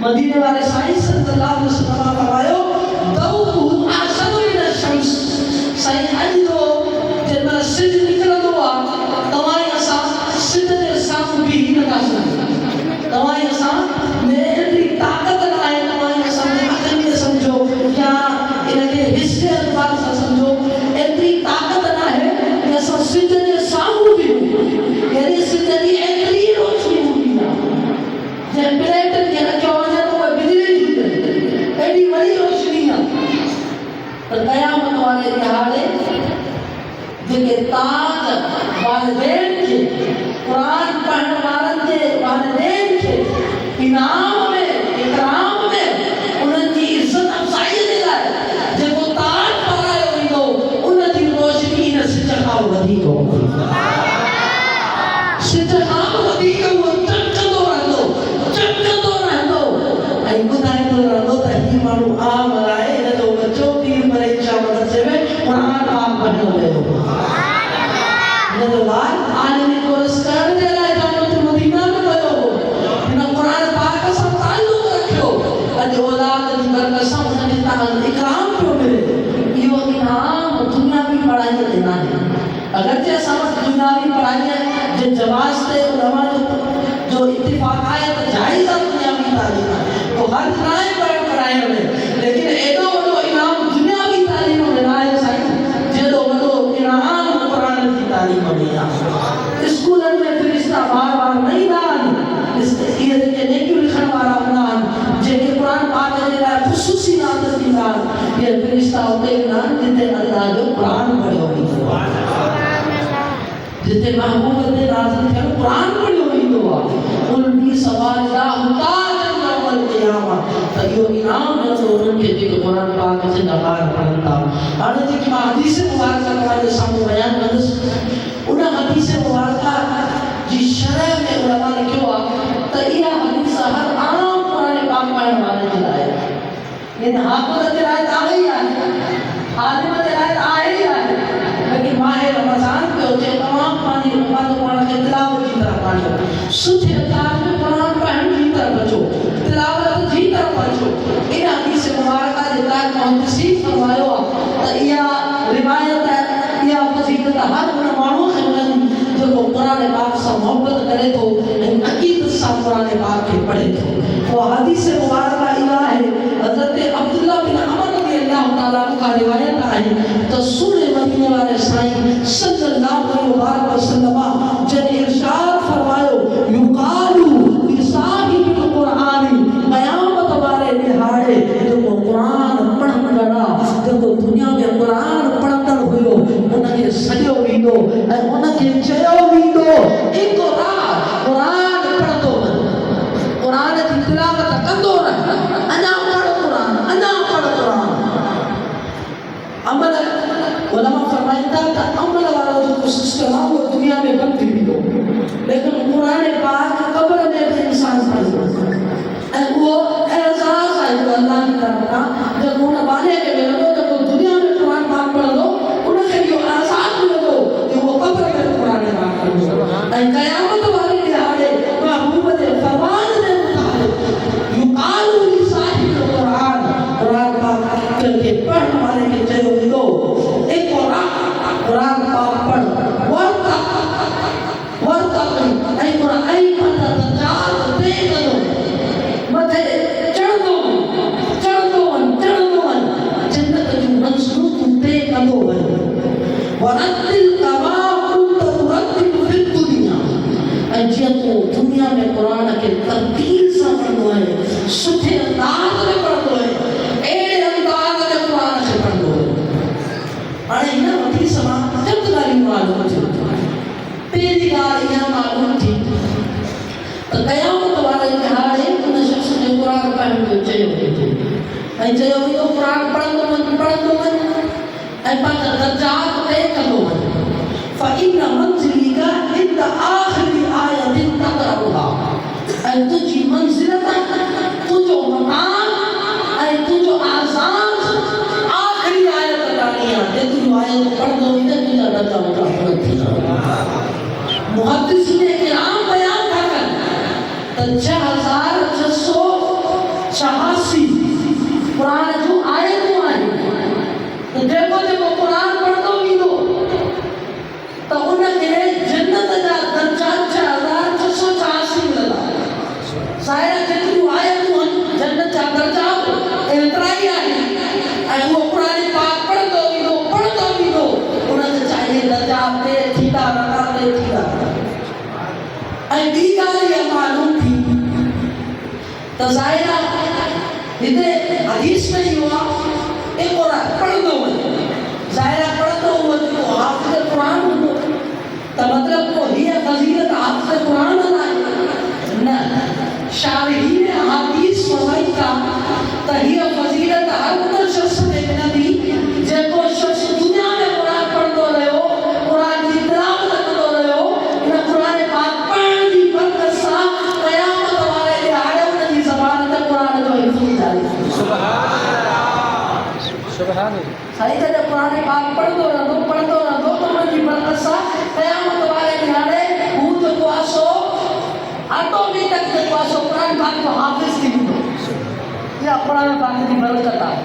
مدینے والے سنگے صلی اللہ علیہ وسلم فرمائیو دو آسد من الشمس سنگے اجدو جن پر سجد نکل دوا تمہاری اساس سجد سام بھی نکا سکتے تمہاری اساس میں اتنی طاقت نہ آئے تمہاری اساس میں عقل میں سمجھو یا انہیں حصے اعتبار سے سمجھو اتنی طاقت نہ ہے کہ اساس سجد سام بھی یعنی سجد اتنی روشنی ہوئی نا جن پلیٹن کے رکھے ہو جائے تو وہ بجلی جھوٹے ایڈی بڑی روشنی نا تو قیامت والے دہاڑے جن کے تاج والدین کے قرآن پڑھنے والن کے والدین کے انعام میں اکرام میں انہوں کی عزت افزائی دے رہا جب وہ تاج پڑھائے ہوئی دو انہوں کی روشنی نہ سجھا ودی کو سجھا ودی کو چکدو رہندو ای بدھائے تو رہندو تحقی مانو آم رائے نہ تو بچوں کی پریچا مدرسے میں قرآن آپ پڑھنے لے ہو نظرات عالمی کورس کر دے لائے جانو تو مدینہ میں بڑھو ہو انہا قرآن پاک کا سب تعلق رکھو اج اولاد دی برکسم انہیں تاہن اکرام کیوں ملے یہ انعام دنیاوی پڑھائی دینا ہے اگرچہ سمجھ دنیاوی پڑھائی ہے جن جواز تے علماء جو اتفاق آئے تو جائزہ دنیاوی تعلیم ہے تو ہر نائے پڑھائی میں لیکن ایدو وہ انعام دنیاوی تعلیم میں نائے سائیں جدو وہ انعام قرآن کی تعلیم میں اسکولن میں فرشتہ بار بار نہیں دان اس یہ دیکھے نیکیو لکھن بارا بنان جے کہ قرآن پاک دے رہا ہے خصوصی نادر کی دان یہ فرشتہ ہوتے نان جتے اللہ جو قرآن پڑھے ہوئی دعا جتے محبوب دے نازل کر قرآن پڑھے ہوئی دعا ان بھی سوال دا تاجن یوم القیامت تو یہ انعام ہے تو ان کے دیکھ قرآن پاک سے نبار پڑھتا اور دیکھ میں حدیث مبارکہ تمہارے سامنے بیان کرس انہا حدیث مبارکہ جی شرع میں علماء نے کیوں تو یہ حدیث ہر عام قرآن پاک پڑھنے والے دلائے لیکن حافظ دلائے آئی آئے عالم دلائے آئی آئے لیکن ماہ رمضان پہ ہوتے سچے انداز میں قرآن پڑھن کی طرف اچو، تلاوت کی طرف اچو۔ ان حدیث مبارکہ جتا محدثین فرمایا تے یہ روایت ہے، یہ فضیلت ہر ان مانو خدمت جو قرآن پاک سے محبت کرے تو عقیدت سے قرآن پاک کے پڑھے تو وہ حدیث مبارکہ یہ ہے حضرت عبداللہ بن عمر رضی اللہ تعالیٰ کا روایت ہے رسول مدینہ والے سائیں صلی اللہ علیہ وسلم جن ارشاد فرمایا یقالو لصاحب القرآن قیامت والے دہاڑے جو قرآن پڑھن لڑا جو دنیا میں قرآن پڑھندڑ ہوئے ان کے سجو ویندو اور ان کے چیو ویندو ایک رات قرآن پڑھندو قرآن کی تلاوت کندو رہ انا پڑھ قرآن انا پڑھ قرآن عمل علماء فرمائتا کہ عمل والا جو سسٹم وہ دنیا میں بند بھی ہو لیکن قرآن پاک قبر میں بھی انسان پڑھ وہ اعزاز ہے جو اللہ کی طرف کا جب انہیں بانے کے میں لگو جب وہ دنیا میں قرآن پاک پڑھ دو انہیں سے جو اعزاز ملے دو کہ وہ قبر میں قرآن پاک پڑھ دو قیامت والے دہاڑے محبوبت فرمان دے مطابق یقالو لصاحب القرآن قرآن پاک کر کے پڑھنے والے کے چہروں میں دو ایک قرآن پاک پڑھ ورتق ای قرآن ای پڑھتا تجارت دے کرو مجھے چڑھ دو جنت جو منصروف دے کرو ورتل کما کنت ترتل فی الدنیا اجیا تو دنیا میں قرآن کے ترتیل سے پڑھو ہے سٹھے انداز میں پڑھو ہے ایڑے انداز میں قرآن سے پڑھو ہے اور انہا وقتی سما جب گاری معلوم تھی پہلی گاری یہاں معلوم تھی قیامت والے دہاڑے ان شخص نے قرآن پڑھن کو چاہیے ہوئی تھی چاہیے ہوئی تو قرآن پڑھن دو من پاک درجات طے کرو من فإن منزلی کا عند آخری آیت تقرأها تجھی منزلت تجھو مقام تجھو آزاد آخری آیت لانی آتے تجھو آیت پڑھ دو ادھر تجھا درجہ ہوگا پڑھ دیا محدثین کرام بیان کر 6686 قرآن جو آیتوں آئی تو دیکھو دیکھو قرآن پڑھ دو بھی دو تو انہیں کے جنت کا درجہ 6686 ملا ظاہرہ جتنی آیتوں جنت کا درجہ اترائی آئی وہ قرآن پاک پڑھ دو بھی دو انہیں چاہیے درجہ دے تھیتا رکھا دے تھیتا بھی گالی یہ معلوم تھی تو ظاہرہ ہدے حدیث میں ہی ہوا ایک قرآن پڑھ دو ظاہرہ پڑھ دو وہ حافظ قرآن ہو تو مطلب وہ ہی فضیلت حافظ قرآن ہے نا شارحین حدیث فرمائی کا تو ہی فضیلت ہر مطلب شخص دیکھنا دی جب کو شخص دنیا میں قرآن پڑھ دو رہے ہو قرآن کی تلاوت کر دو رہے ہو انہیں قرآن پاک پڑھ دی برکت سا قیامت والے دہاڑے انہیں دی زبان تک قرآن جو حفظ جاری سبحان صحیح کہ جب قرآن پاک پڑھ دو تو انہیں دی برکت سا قیامت والے دہاڑے وہ جو کواسو آٹومی تک جو کواسو قرآن پاک کو حافظ کی دو یا قرآن پاک دی برکت آئے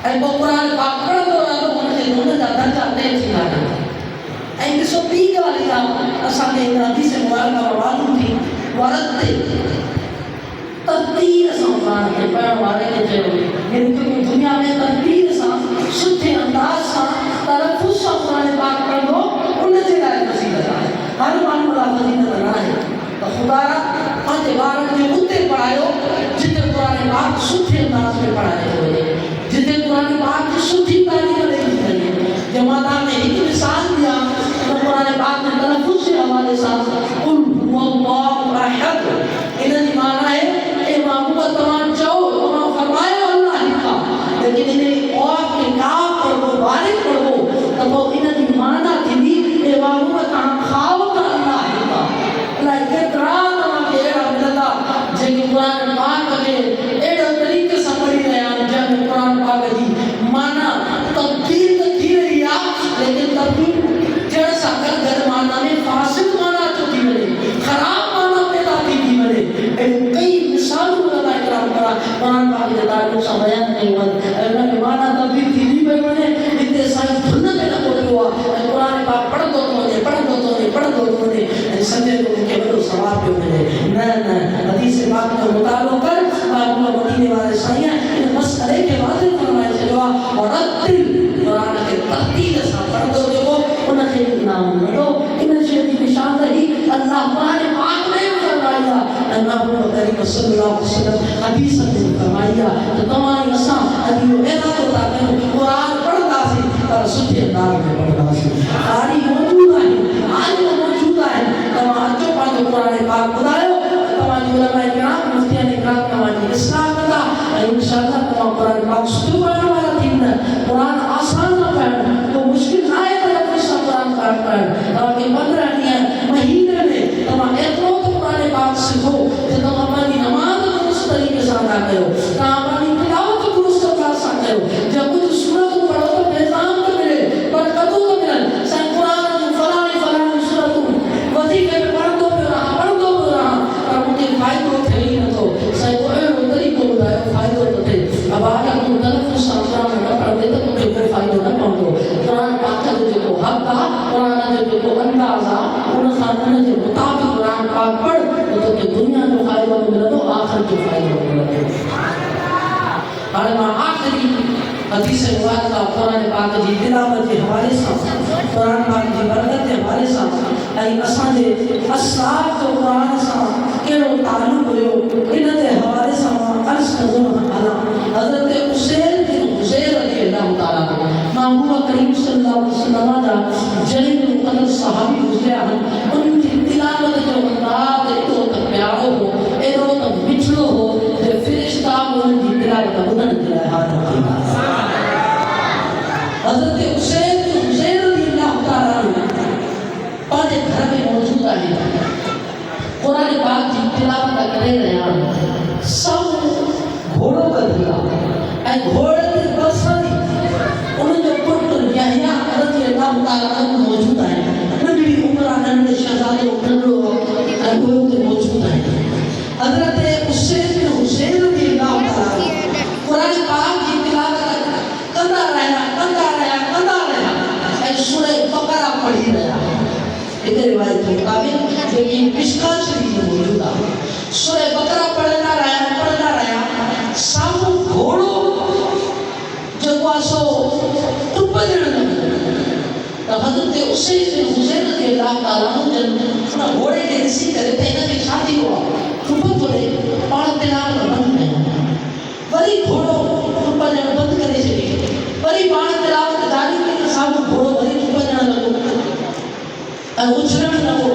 اے وہ قرآن پاک پڑھ دو انہیں دا درجہ دے چکا ہے اے کسو پیگا لیا اساں کے حدیث مبارکہ معلوم تھی ورتے ترتیل سے قرآن کے پڑھنے والے کے چہرے یعنی کہ دنیا میں ترتیل سے سچے انداز سے تلفظ سے قرآن پاک پڑھ دو انہیں سے لائے فضیلت ہے ہر معمولہ فضیلت نہ ہے تو خدا را پانچ بارن جو اتنے پڑھائے ہو جتنے قرآن پاک سچے انداز میں پڑھائے ہوئے جتنے قرآن پاک کی سچی تعلیم لے لی جماعتہ میں ایک مثال دیا تو قرآن پاک نے تلفظ سے حوالے ساتھ قل هو اللہ احد انہیں مانا ہے اے محبوبہ تمام چاہو تمام فرمائے اللہ لکھا لیکن انہیں اور کے کام پر وہ بارک پڑھ دو تب وہ انہیں مانا تھی اے محبوبہ تمام خواہ کا اللہ لکھا اللہ اکتران تمام کے ایڑا ملتا جنگی قرآن پاک کے ایڑا طریقے سے پڑھی رہے ہیں جب قرآن پاک دی مانا تبدیل تھی رہی ہے لیکن تبدیل جیسا کر در مانا میں فاسد مانا تو تھی رہی خراب ताल्लुक सां बयान कयो वञे ऐं उन खे माना तब्दील थींदी पई वञे हिते साईं धुन में न पहुतो आहे ऐं क़ुर पाक पढ़ंदो थो वञे ऐं सम्झे थो मूंखे वॾो सवाब पियो मिले न हदीस पाक जो मुतालो कर मदीने वारे साईं इन मसइले खे वाज़िह फरमाए छॾियो आहे और क़ुरान खे तरतील सां पढ़ंदो जेको उनखे इनाम मिलंदो इन शइ जी निशान ही अल्लाह क़ुरान पाक में फरमाई आहे ऐं महबूब करीम सल्लल्लाहु अलैहि वसल्लम हदीस में फरमाई आहे त तव्हां असां अॼु इहो इरादो था कयूं क़ुरान पढ़ंदासीं पर सुठे अंदाज़ में पढ़ंदासीं कारी मौजूद आहे आलिम मौजूद आहे तव्हां अचो पंहिंजो क़ुरान पाक ॿुधायो तव्हांजी उलमा किराम मुफ्तियान किराम तव्हांजी इस्लाह कंदा ऐं इंशाअल्लाह तव्हां क़ुरान पाक सुठो पढ़ण वारा थींदा क़ुरान आसान न पढ़ण को मुश्किल न आहे त सां क़ुरान पाक पढ़ण तव्हांखे 15 ॾींहं महीने में तव्हां एतिरो त क़ुरान पाक सिखो त तव्हां पंहिंजी नमाज़ दुरुस्त तरीक़े सां अदा कयो तव्हां पंहिंजी तिलावत दुरुस्त अंदाज़ सां कयो जब कुझु सूरतूं पढ़ो त पैगाम त मिले पर कदू त मिलनि साईं क़ुरान जूं फलाणी सूरतूं वधीक पढ़ंदो पियो रहां पर मूंखे फ़ाइदो थिए ई नथो साईं को अहिड़ो तरीक़ो ॿुधायो फ़ाइदो थो थिए अब अगरि तूं तलफ़ुज़ सां क़ुरान न पढ़ंदे त तोखे को फ़ाइदो न पवंदो क़ुरान पाक जो जेको हक़ आहे क़ुरान जो जेको अंदाज़ आहे उन सां उन जे मुताबिक़ क़ुरान पाक पढ़ त तोखे दुनिया जो फ़ाइदो मिलंदो आख़िरत जो फ़ाइदो मिलंदो हाणे मां आख़िरी हदीस मुबारक क़ुरान पाक जी तिलावत जे हवाले सां क़ुरान पाक जी बरकत जे हवाले सां ऐं असांजे असलाफ जो क़ुरान सां कहिड़ो तालुक़ हुयो इन जे हवाले सां मां अर्ज़ कंदुमि हज़रत हुसैन बिन हुज़ैर रज़ियल्लाहु ताला महबूब करीम सल्लल्लाहु अलैहि वसल्लम जा जलील क़दर सहाबी गुज़रिया आहिनि उन्हनि जी तिलावत जो अंदाज़ एॾो त प्यारो हो एॾो त मिठड़ो हो जो फ़रिश्ता उन्हनि जी तिलावत ॿुधण जे लाइ हाज़िर थींदा हज़रत हुसैन बिन हुज़ैर रज़ियल्लाहु ताला पंहिंजे घर में मौजूद आहिनि क़ुरान पाक जी तिलावत करे रहिया आहिनि सब घोड़ो ॿधी आहे ऐं घोड़े ते बसरी उन्हनि जो पुटु यहया रज़ियल्लाहु ताला अन्हु मौजूद आहिनि नंढड़ी उमिरि आहे नंढड़े शहज़ादो नंढड़ो ऐं उहे उते मौजूद आहिनि हज़रत हुसैन बिन हुज़ैर रज़ियल्लाहु ताला क़ुरान पाक जी तिलावत कंदा रहिया ऐं सूरह बक़रा पढ़ी रहिया एक रिवायत के मुताबिक जेकी मिशकात शरीफ में मौजूद आहे सूरह बक़रा पढ़ंदा रहिया साम्हूं घोड़ो जेको आहे सो टुप ॾियण लॻो त हज़रत हुसैन बिन हुज़ैर रज़ियल्लाहु ताला उन घोड़े खे ॾिसी करे त हिनखे छा थी वियो आहे टुप थो ॾे पाण तिलावत बंदि कयो वरी घोड़ो टुप ॾियण बंदि करे छॾियो वरी पाण तिलावत जारी कई त साम्हूं घोड़ो वरी टुप ॾियण लॻो ऐं उछलण लॻो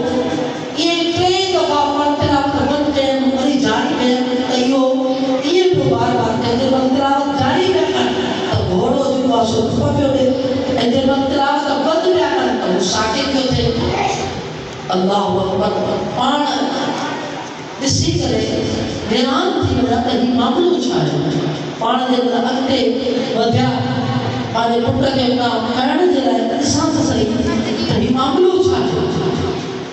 इहे 3 दफ़ा पाण तिलावत बंदि कयनि वरी जारी कयनि त इहो ईअं पियो बार कंहिं महिल तिलावत जारी पिया कनि त घोड़ो जेको आहे सो टुप पियो ॾे ऐं जंहिं महिल तिलावत बंदि पिया कनि त उहो साकित पियो थिए अल्लाहु अकबर पाण ॾिसी करे हैरान थी विया त हीउ मामिलो छा आहे पाण जे अॻिते वधिया पंहिंजे पुट खे खाइण जे लाइ ॾिसां त सही त हीउ मामिलो छा आहे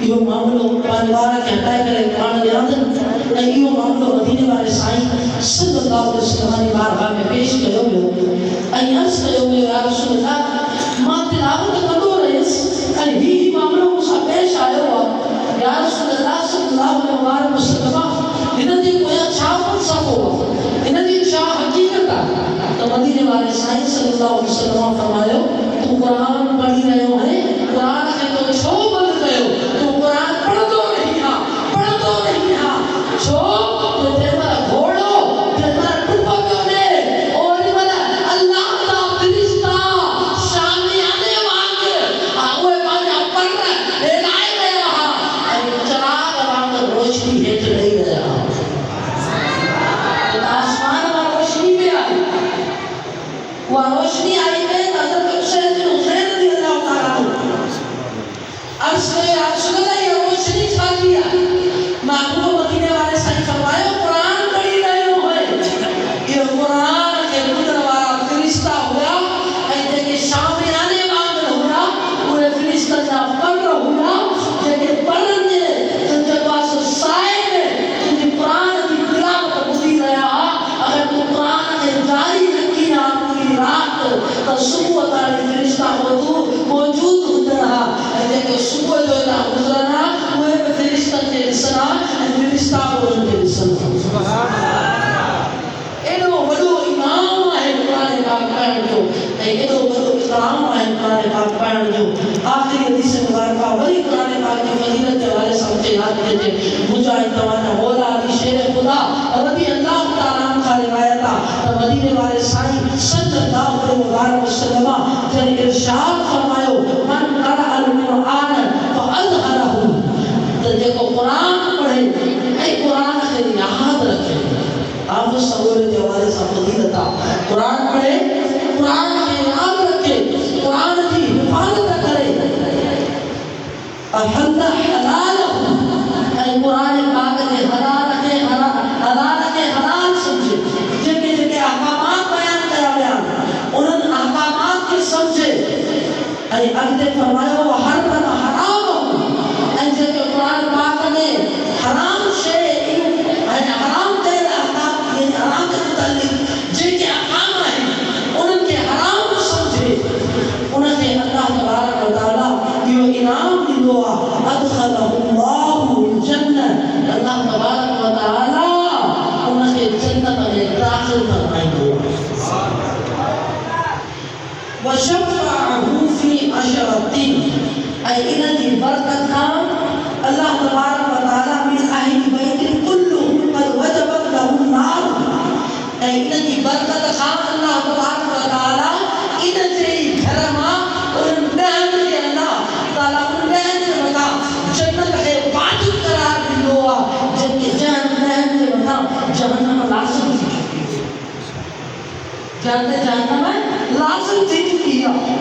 इहो मामिलो पंहिंजे ॿार खे हटाए करे पाण ॼाणनि ऐं इहो मामिलो मदीने वारे साईं सल्लल्लाहु अलैहि वसल्लम जी बारगाह में पेश कयो वियो ऐं अर्ज़ कयो वियो या रसूल अल्लाह मां तिलावत कंदो रहियुसि ऐं हीउ मामिलो मूंसां पेश आयो आहे या रसूल अल्लाह सल्लल्लाहु अलैहि वसल्लम हिन जे पोयां छा फ़लसफ़ो आहे हिन जी छा हक़ीक़त आहे त मदीने वारे साईं सल्लल्लाहु अलैहि वसल्लम फरमायो तूं क़ुरान पढ़ी रहियो आहे क़ुरान खे तो छो बंदि कयो तूं क़ुरान पढ़ंदो नहीं हा छो तो जंहिंमहिल घोड़ो जंहिंमहिल टुप पियो ॾे ओॾीमहिल अल्लाह जा फ़रिश्ता शामियाने वांगुरु उहे पंहिंजा पर हिलाए रहिया हुआ ऐं चिराग वांगुरु रोशनी हेठि ॾेई रहिया हुआ आसमान मां रोशनी पे आई उहा रोशनी आई में हज़रत हुसैन बिन हुज़ैर रज़ियल्लाहु जेके सुबुह जो हितां गुज़रनि हा उहे बि फ़रिश्तनि खे ॾिसनि हा ऐं फ़रिश्ता बि उन्हनि खे ॾिसनि हा। एॾो वॾो इनाम आहे क़ुरान पाक पढ़ण जो ऐं एॾो वॾो इनाम आहे क़ुरान पाक पढ़ण जो। आख़िरी हदीस मुबारका वरी क़ुरान पाक जी फज़ीलत जे हवाले सां मूंखे यादि अचे। मुंहिंजा ऐं तव्हांजा मौला अली शेर ख़ुदा रज़ी अल्लाह तआला खां रिवायत आहे त मदीने वारे साईं सल्लल्लाहु अलैहि वसल्लम जॾहिं इरशाद फरमायो मन क़रा अल क़ुरान फअज़हरहु त जेको क़ुरान पढ़े ऐं क़ुरान खे यादि रखे। आप सवरे के हवाले से फजीलत आहे कुरान पढ़े कुरान खे याद रखे कुरान जी हिफाज़त करे अहल हलाल ऐं कुरान पाक जे हलाल खे हलाल समझे। जेके जेके अहकामात बयान कया विया उन्हनि अहकामात खे समझे ऐं अॻिते फरमायो हर मन हराम ऐं जेके कुरान पाक में हराम शइ ऐं हराम कयल हराम के मुतालिक जेके अहकाम आहिनि उन्हनि खे हराम समझे उनखे अल्लाह तबारक व तआला इहो इनाम ॾींदो आहे अदखलहु जन्नत। अल्लाह तबारक व तआला उनखे जन्नत में दाख़िल फरमाईंदो वशफ़अहु फी अशरती ऐं इन जी बरकत खां अल्लाह तबारक व तआला मिन अहली बैत कुल्लु क़द वजबत लहु नार ऐं इन जी बरकत खां अल्लाह तबारक व तआला इन जे घर मां उन्हनि ॾहनि खे अल्लाह ताला उन ॾहनि जे मथां जन्नत खे वाजिब करार ॾींदो आहे जेके ॾहनि जे मथां जहन्नम लाज़िम थी चुकी आहे। जहन्नम लाज़िम थी चुकी आहे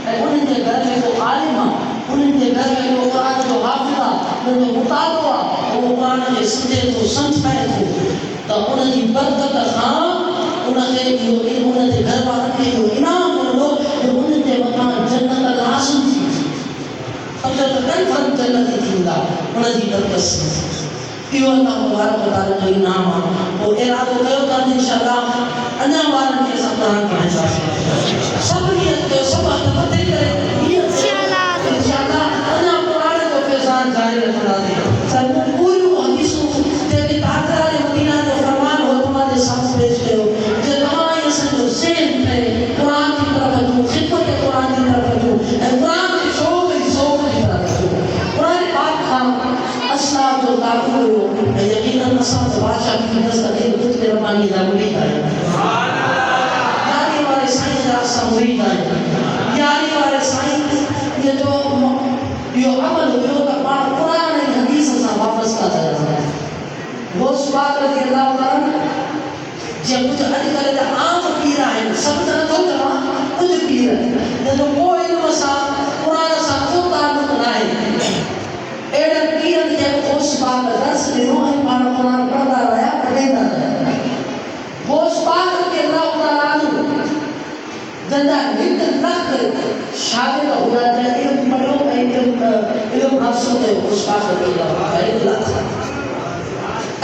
ऐं उन्हनि जे घर में को आलिम आहे उन्हनि जे घर में को क़ुरान जो हाफ़िज़ आहे उनजो मुतालो आहे उहो क़ुरान खे सम्झे थो सम्झाए थो त उन जी बरकत खां उनखे इहो उन जे घर वारनि खे इहो इनाम मिलंदो जो उन्हनि जे मथां जन्नत लाज़िम थी सम्झो त कंफर्म जन्नती थींदा उन जी बरकत सां। इहो अल्लाह तबारक व तआला जो इनाम आहे। पोइ इरादो कयो था इंशाअल्लाह अञा वारनि खे असां क़ुरान पढ़ाईंदासीं। सभु नियत कयो सभु हथ मथे करे इंशाअल्लाह अञा क़ुरान जो फैज़ान जारी रखंदासीं। सभु पूरियूं हदीसूं जेके ताक़त वारे मदीना जो फरमान हो तव्हांजे साम्हूं पेश कयो जे तव्हां इहो असांजो ज़हन ठहे क़ुरान जी तरफ़ अचूं ख़िदमत क़ुरान जी तरफ़ अचूं ऐं क़ुरान जे शौक़ जी तरफ़ अचूं। क़ुरान पाक खां असलाफ जो ताक़त हुयो ऐं यकीनन असां त बादशाह की दस्तगीर ख़ुद रब्बानी जा मुरीद आहियूं। यारी वारे साईं जा असां मुरीद आहियूं। यारी वारे साईं ये जो यो अमल हुयो त पाण क़ुरान ऐं हदीस सां वापसि था थियनि। गौस पाक रज़ी अल्लाह ताला जे कुझु अॼुकल्ह जा आम पीर आहिनि सभु त नथो चवां कुझु पीर जंहिंजो को इल्म सां क़ुरान सां को ताल्लुक़ न आहे अहिड़े पीरनि खे गौस पाक दर्स ॾिनो ऐं पाण क़ुरान पढ़ंदा रहिया पढ़ंदा रहिया। गौस पाक रज़ी अल्लाह ताला जंहिंजा हिकु लख शागिर्द हुआ जंहिं इल्मु पढ़ियो ऐं इल्मु हासिल कयो गौस पाक रज़ी अल्लाह ताला हिकु लख।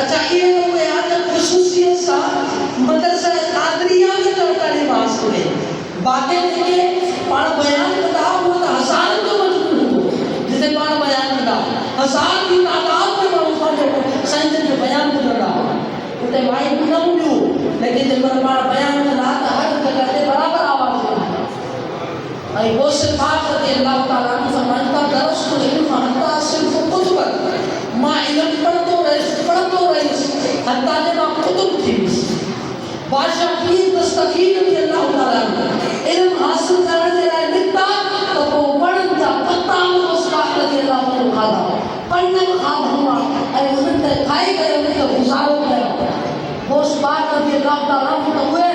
अच्छा ये लोग आदत खसूसियत सा मदरसा कादरिया में जो तालीम हासिल कई बाकी जेके पाण बयान कंदा उहो त हज़ारनि जो मजमूओ हूंदो जिते पाण बयान कंदा हज़ार की तादाद में माण्हू पंहिंजे साईं जो बयान ॿुधंदा उते माइक न हूंदियूं लेकिन जेकर पाण बयान कंदा त हर जॻह ते बराबरि आवाज़ हूंदी ऐं गौस पाक रज़ी अल्लाह ताला अन्हु फरमाइनि था दरस्तुल इल्म हत्ता सिर्फ़ कुतुब मां इल्मु पढ़ंदो रहियुसि हत्ता जे मां कुतुब थी वियुसि। बादशाह पीर दस्तगीर रज़ी अल्लाह ताला इल्मु हासिल करण जे लाइ निकिता त पोइ वणनि जा पता गौस पाक रज़ी अल्लाह ताला खाधा पन खाधा हुआ ऐं उन्हनि ते खाई करे उन्हनि खे गुज़ारो कयो। गौस पाक रज़ी अल्लाह ताला त उहे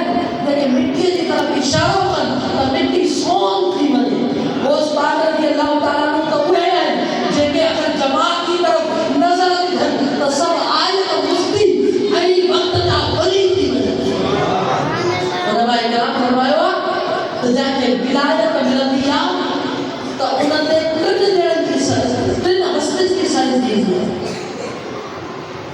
जेके मिटीअ जी तरफ़ इशारो कनि त मिटी सोन थी वञे। गौस पाक रज़ी अल्लाह ताला त उहे आहिनि जेके अगरि जमात की तरफ़ नज़र विझनि त सभु आयत मुफ़्ती ऐं वक़्त जा वली थी वञनि। उलमाए किराम फरमायो आहे त जंहिंखे विलायत मिलंदी आहे त उन ते टिनि हस्तियुनि जी सज़ थींदी आहे।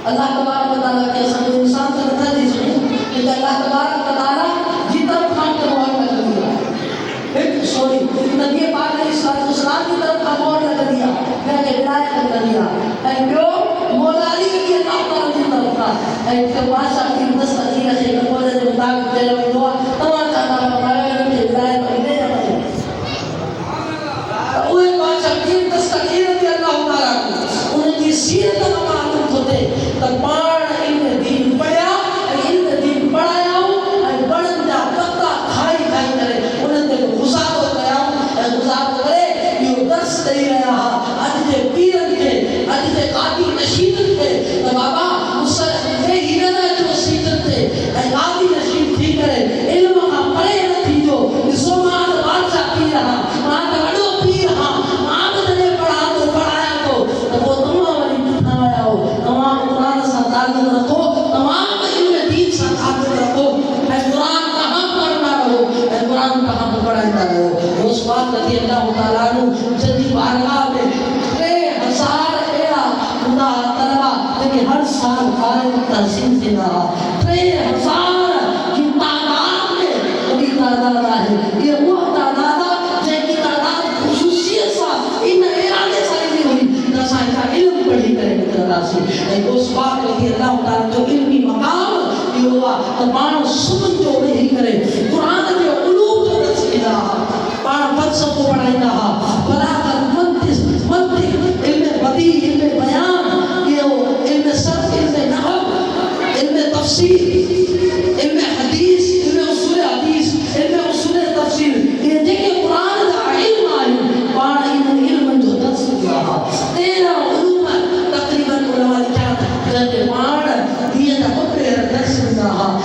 अल्लाह तबारक व तआला के असांजो इंसान त नथा थी सघूं कि अल्लाह तबारक व तआला जी तरफ़ खां त मोहर लॻंदी आहे। हिकु सॉरी नबी पाक अलैहि सलाम की तरफ़ खां मोहर लॻंदी میں نے ولایت کر لیا اے جو مولا علی رضی اللہ تعالی کی طرف کا اے کے بادشاہ کی مستقیل ہے کہ بولے دے مطابق دے لو دعا تمام کا ہمارے نے ولایت دے دے اوے بادشاہ کی مستقیل رضی اللہ تعالی ان کی سیرت کا معلوم ہوتے تو پان علم دین پڑھیا علم دین پڑھایا اے بڑن جا پتا کھائی کھائی کرے انہاں تے گزارو کیا گزارو کرے یہ درس دے رہا اج دے پیرن کے اج دے قاضی نشید کے تو بابا مسل دے ہیرا جو سیدت تے اے قاضی نشید تھی کرے علم کا پڑھے نہ تھی جو سومان بادشاہ پی رہا ماں کا بڑو پی رہا ماں نے پڑھا تو پڑھایا تو وہ تمام والی کھایا ہو تمام قرآن سے تعلق رکھو تمام علم دین سے تعلق رکھو اے قرآن کہاں پڑھنا رہو اے قرآن کہاں پڑھنا رہو اس بات رضی اللہ تعالیٰ عنہ جدی بارگاہ میں 3000 ایرا خدا طلبہ لیکن ہر سال قائم تحسین سے رہا 3000 کی تعداد میں بڑی تعداد ہے یہ وہ تعداد جن کی تعداد خصوصیت سا ان ارادے سے نہیں ہوئی دسائیں کا علم پڑھی کرے طرح سے اس بات رضی اللہ تعالیٰ جو علمی مقام یہ ہوا تو پان سمجھ جو نہیں کرے قرآن کے علوم جو درس کیا پان فلسفہ پڑھائی رہا بلاغت منطق علم بدیع علم بیان یہ علم صرف علم نحو علم تفسیر علم حدیث علم اصول حدیث علم اصول تفسیر یہ دیکھے قرآن کا علم آئی پان علم جو درس کیا 13 علوم تقریباً علماء کیا جاتے پان یہ تقبیر درس رہا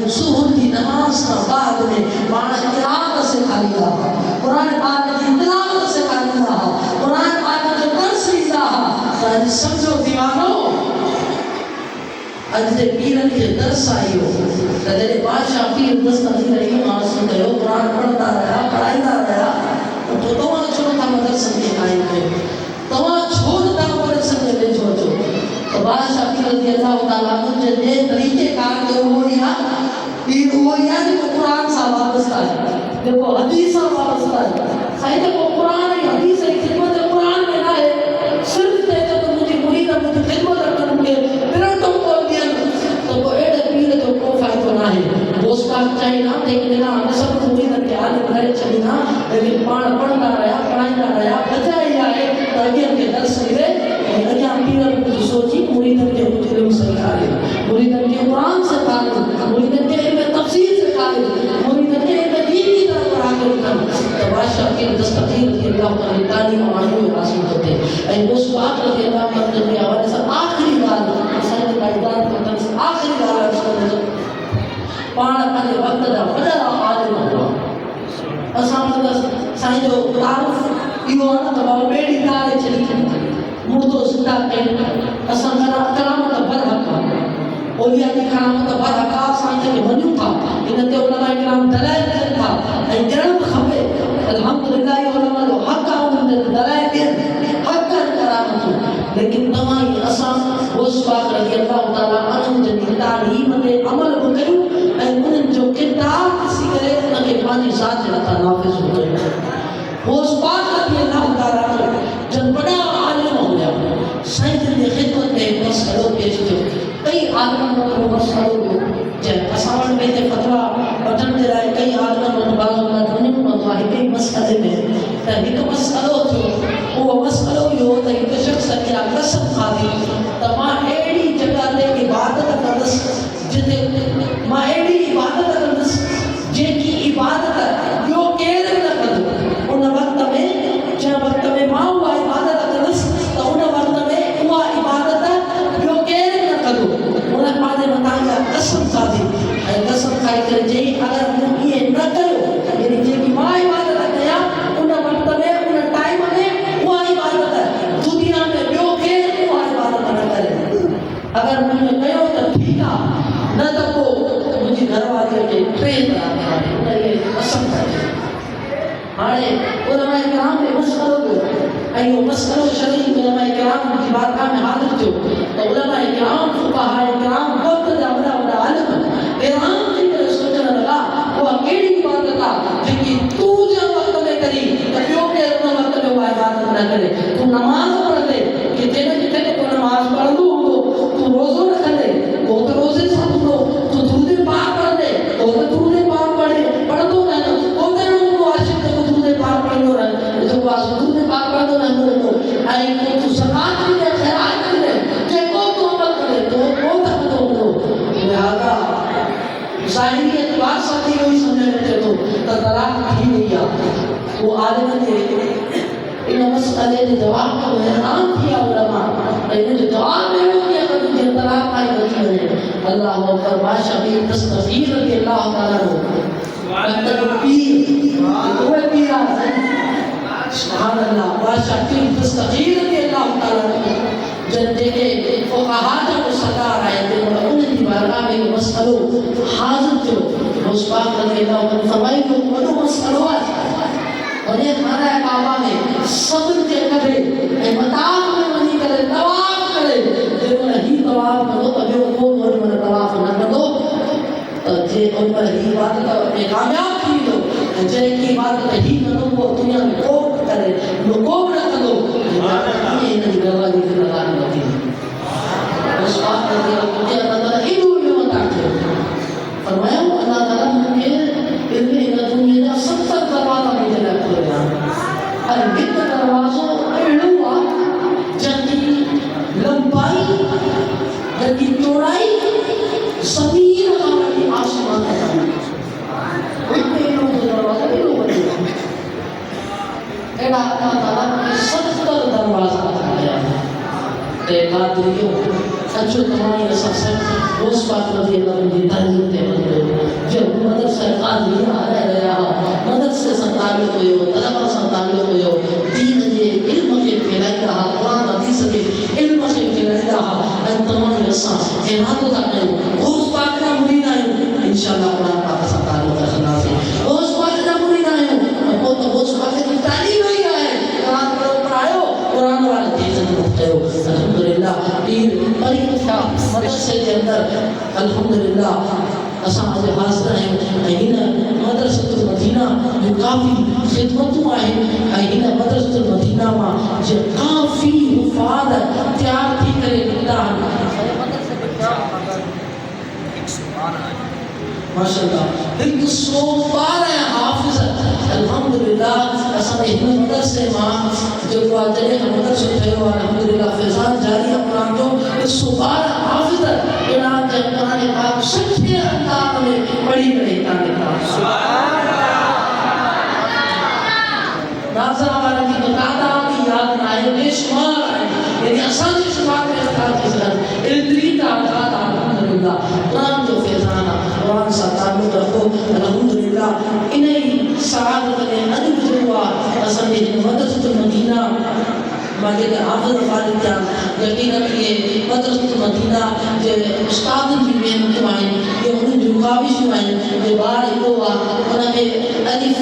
ظہر کی نماز کا بعد میں پان قرآن سے خالی رہا قرآن پاک کی تلاوت سے خالی رہا قرآن پاک جو درس رہا سمجھو دیوانو اجدے پیرن کے درس آئی ہو تیرے بادشاہ پیر دستگی رہی معصوم ہے قرآن پڑھتا رہا پڑھائیتا رہا تو تمہاں چھوڑتا مدرسہ کے قائم ہے تمہاں چھوڑتا مدرسہ کے لے چھوڑو تو بادشاہ پیر رضی اللہ تعالیٰ مجھے دے طریقے کار کے ہویا پیر ہویا جو قرآن سا وابستہ ہے دیکھو حدیث سا وابستہ ہے صحیح دیکھو قرآن ہے حدیث ہے خدمت قرآن میں نہ ہے صرف تے تو مجھے مرید ہے مجھے خدمت کروں گے پھر تم کو دیا تو وہ ایڈے پیر جو کو فائدہ نہ ہے وہ اس بات چاہیے نا لیکن نا ہمیں سب مرید کے آنے بھرے چلی نا لیکن پان پڑھنا رہا پڑھائنا رہا بچائی آئے تاکہ کے درس ملے اگر پیرن کچھ سوچی مریدن کے کچھ علم سے کھارے مریدن کے قرآن سے کھارے مریدن کے علم تفسیر سے کھارے مریدن کے علم دین کی طرف پڑھا کے اٹھن تو بادشاہ کے دستقیر رضی اللہ تعالی تعلیم و معلوم حاصل ہوتے ہیں اس بات رضی اللہ تعالی کے حوالے سے آخری بات سید قائدان کو تنس آخری بات اس کو نظر پانا پانے وقت دا فجر عالم ہوا اسام سائیں جو تعارف یہ آنا تو بیڑی دارے چلی مردو زندہ کہیں اسان کرامت برحق اولیاء کی کرامت برحق سائیں کے منیو تھا انہتے علماء کرام دلائل دین تھا این جرم خبے الحمدللہ علماء جو حق آمد دلائل دین حق کرامت ہو لیکن تمہاری اسان اس وقت رضی اللہ تعالیٰ عنہ جنی تعلیم دے عمل بکرو این انہن جو کتاب کسی کرے انہے پانی ذات جلتا نافذ ہو گئے اس بات رضی اللہ تعالیٰ جن بڑا عالم ہو گیا سائیں کی خدمت میں مسئلوں پیش جو کئی عالموں کو مسئلوں کو جب اساون میں تے فتوہ بٹن دے رائے کئی عالموں کو بعض اللہ دنوں کو ہے کئی مسئلے میں تا ایک مسئلہ تھو وہ مسئلہ یہ ہوتا ہے کہ شخص کیا قسم کھادی تا ماں ایڑی جگہ دے عبادت کردس جتے ماں ایڑی عبادت کردس جن کی عبادت جو کہہ نہ کردو ان وقت میں جب وقت میں ماں ہوا عبادت کردس تو ان وقت میں ہوا عبادت جو کہہ نہ کردو انہیں پانے بتایا قسم کھادی قسم کھائی کر جئی اگر تم یہ نہ کرو یعنی جن کی ماں عبادت کیا ان وقت میں ان ٹائم میں ہوا عبادت دنیا میں جو کہہ ہوا عبادت نہ کرے اگر مجھے کہو تو ٹھیک نہ تو کو مجھے گھر والے کے ٹرین بنا یہ قسم کھائی ہمارے علماء کرام میں مسئلہ ہوئے ایو مسئلہ شرعی علماء کرام کی بارگاہ میں حاضر جو تو علماء کرام فقہاء کرام وقت دا بڑا عالم ایران کی طرح سوچنا لگا وہ اکیلی عبادت تھا لیکن تو جب وقت میں کری تو کیوں کہ اپنا وقت میں وہ عبادت نہ کرے تو نماز پڑھ पाक पढ़ंदो रहंदो को ऐं को तू ज़कात ॾे ख़ैरात ॾे जेको तू अमल करे तो को तकदो हूंदो लिहाज़ा ज़ाहिरी एतबार सां इहो ई सम्झ में अचे थो त तलाक थी वई आहे वो आलिम जे इन मसइले जे जवाब में हैरान थी विया उलमा ऐं इन जो जवाब अहिड़ो कीअं कयो जीअं तलाक काई नथी वञे अल्लाह अकबर बादशाह पीर तस्तीर रज़ी अल्लाह ताला जो पीर उहे पीर आहे सुभान अल्लाह बादशाह पीर तस्तीर रज़ी अल्लाह ताला जेके फ़ुक़हा जा सरदार आहिनि उन्हनि जी बारगाह में मसइलो हाज़िर थियो उस पाक रज़ी अल्लाह ताला फरमाई जो वॾो मसइलो आहे वने खाना काबा में सब्र के करे ए मताफ में वनी करे तवाफ करे जे मन ही तवाफ करो त ॿियो को और मन तवाफ न कंदो त जे उन पर ही इबादत में कामयाब थी वियो जे की इबादत ही कंदो वो दुनिया में को करे को न कंदो ये इन जी गवाह जी लगा न थी उस बात के मुझे अल्लाह इल्मु में बता के फरमाया अल्लाह ताला मुझे इल्म इन दुनिया का 70 दरवाजा मुझे रखो और हिक दरवाज़ो अहिड़ो आहे जंहिंजी लंबाई जंहिंजी चौड़ाई ज़मीन खां वठी आसमान ताईं हिकु अहिड़ो दरवाज़ो अहिड़ो वॾो अहिड़ा अल्लाह ताला ने 70 दरवाज़ा ठाहिया ते कादरियो अचो तव्हां असां सभु रोज़ पाक रज़ी अल्लाह जी तारीफ़ ते वञो जो मदरसा कादरिया रहिया मदरसे सां ताल्लुक़ हुयो तलबा सां ताल्लुक़ हुयो दीन जे इल्म खे फैलाईंदा हुआ क़ुरान हदीस जे इल्म खे फैलाईंदा हुआ ऐं तव्हां असां इरादो था कयूं रोज़ पाक जा मुरीद आहियूं इंशाअल्लाह क़ुरान पाक सां ताल्लुक़ रखंदासीं रोज़ पाक जा मुरीद आहियूं ऐं पोइ त रोज़ पाक जी तालीम ई आहे क़ुरान पढ़ायो क़ुरान वारे जी ख़िदमत कयो अल्हम्दुलिल्लाह पीर परी था मदरसे जे अंदरि अल्हम्दुलिल्लाह असां आज हाज़िर आहियूं ऐं हिन मदरसतुल मदीना में काफ़ी ख़िदमतूं आहिनि ऐं हिन मदरसतुल मदीना मां जे काफ़ी हुफ़ाज़ तयार थी करे निकिता आहिनि माशाअल्लाह 112 हाफ़िज़ अल्हम्दुलिल्लाह असां हिन मदरसे मां जेको आहे जॾहिं खां मदरसो ठहियो आहे अल्हम्दुलिल्लाह फैज़ान जारी आहे क़ुरान जो 112 हाफ़िज़ अहिड़ा जंहिं क़ुरान पाक सच्चे अंदाज़ में पढ़ी करे हितां निकिता सुभान अल्लाह नाज़रा वारनि जी तादाद ई यादि न आहे बेशुमार आहिनि यानी असांजी शुमार में नथा थी सघनि एतिरी तादाद अल्हम्दुलिल्लाह क़ुरान जो फैज़ान आहे क़ुरान सां ताल्लुक़ रखो अल्हम्दुलिल्लाह इन ई सआदत में अॼु गुज़रियो आहे असांजे हिन मदरसतुल मदीना मां जेके हाफ़िज़ फ़ारिग़ थिया यकीनन इहे मदरसतुल मदीना जे उस्तादनि जी महिनतूं आहिनि इहे उन्हनि जूं काविशूं आहिनि जे ॿार ईंदो आहे उनखे अलिफ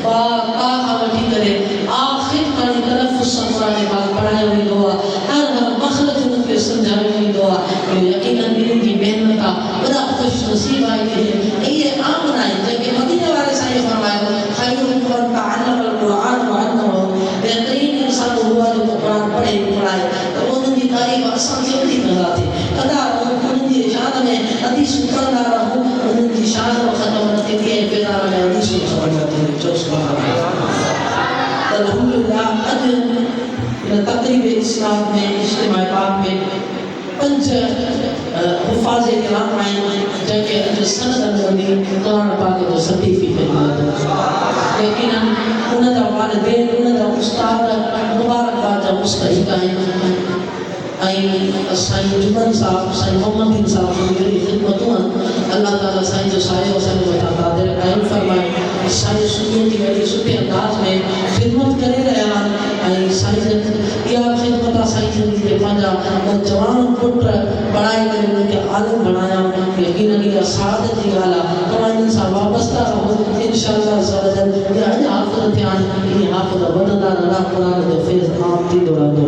बा का खां वठी करे आख़िर ताईं तलफ़ुज़ सां क़ुरान पाक पढ़ायो वेंदो आहे हर मख़रज उन्हनि खे सम्झायो वेंदो आहे इहो यकीनन इन्हनि जी महिनत आहे वॾा ख़ुशनसीब आहिनि इहे आम न आहिनि जेके मदीने वारे साईं फरमायो ख़ैरुकुम मन तअल्लमल क़ुरआन व अल्लमहु बहितरीन इंसान हुआ जो क़ुरान पढ़े पढ़ाए त उन्हनि जी तारीफ़ असांखे वॾी नज़र थी कदा उन्हनि जी शान में हदीस पढ़ंदा रहूं उन्हनि जी शान ख़तम न थींदी ऐं बेदार में हदीस ख़बर न थींदी चओ सुभान अल्लाह अल्हम्दुलिल्लाह अॼु इन तक़रीब इस्लाम में इज्तिमा पाक में 5 हुफ़ाज़ किराम आहिनि जंहिंखे अॼु सनद मिलंदी क़ुरान पाक जो सर्टिफिकेट मिलंदो यकीनन उन जा वालिदैन उन जा उस्ताद मुबारकबाद जा मुस्तहिक़ आहिनि ऐं साईं जुमन साहब साईं मोहम्मदीन साहब जी जहिड़ी ख़िदमतूं आहिनि अल्लाह ताला साईं जो सायो असांजे मथां क़ादिर क़ाइमु फ़रमाए साईं सुन्नियत जी अहिड़ी सुठे अंदाज़ में ख़िदमत करे रहिया आहिनि ऐं साईं इहा ख़िदमत आहे साईं जन जे पंहिंजा जवान पुट पढ़ाए करे उन्हनि खे आलिम बणाया यकीनन इहा सआदत जी ॻाल्हि आहे तव्हां इन्हनि सां वाबस्ता रहो इंशाअल्लाह ज़बरदस्त इहा अञा हाफ़िज़ थिया आहिनि इहे हाफ़िज़ वधंदा रहंदा क़ुरान जो फैज़ आम थींदो रहंदो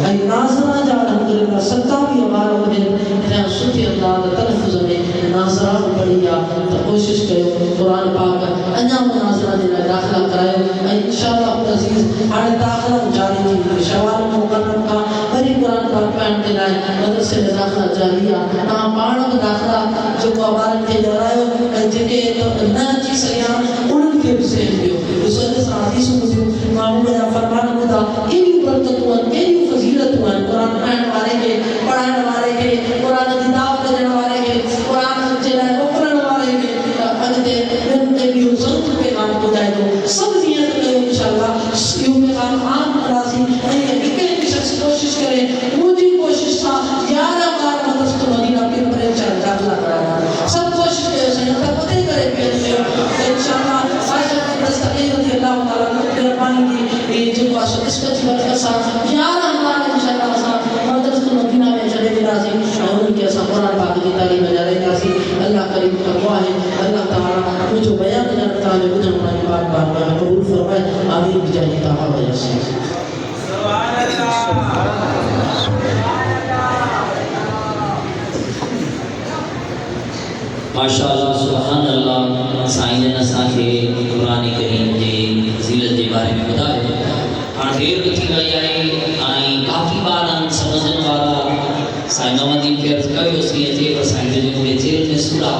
ऐं नाज़रा जा अल्हम्दुलिल्लाह 27 ॿार हुजनि ऐं सुठे अंदाज़ तलफ़ुज़ में नाज़रा पढ़ी आहे त कोशिशि कयो क़ुरान पाक अञा नाज़रा जे लाइ दाख़िला करायो ऐं इंशाअल्लाह अज़ीज़ हाणे दाख़िला जारी थी शवाल मुक़ररम खां वरी क़ुरान पाक पढ़ण जे लाइ मदरसे में दाख़िला जारी आहे तव्हां पाण बि दाख़िला जेको आहे ॿारनि खे ॾियारायो ऐं जेके न अची सघिया उन्हनि खे बि सेव ॾियो ॾिसो सां हदीसूं ॿुधियूं माण्हू जा फरमान ॿुधा کسا یار ہمارا انشاءاللہ اسا مدرسۃ المدینہ میں چلے وینداسیں ان کے اسا قرآن پاک کی تعلیم جارے جاسیں اللہ کریم تقوا ہے اللہ تعالی مجھے بیان کرتا ہے بدن ہماری بات بات میں قبول فرمائے آمین بجاہ تعالی وجہ سے ماشاءاللہ سبحان اللہ سائیں جن اساں کے قرآن کریم کے فضیلت کے بارے میں بتائے ہاں دیر تھی وئی آئی کافی بار سمجھن والا سائیں محمد دین کے عرض کریو سی جے سائیں جن کے جیل میں سورا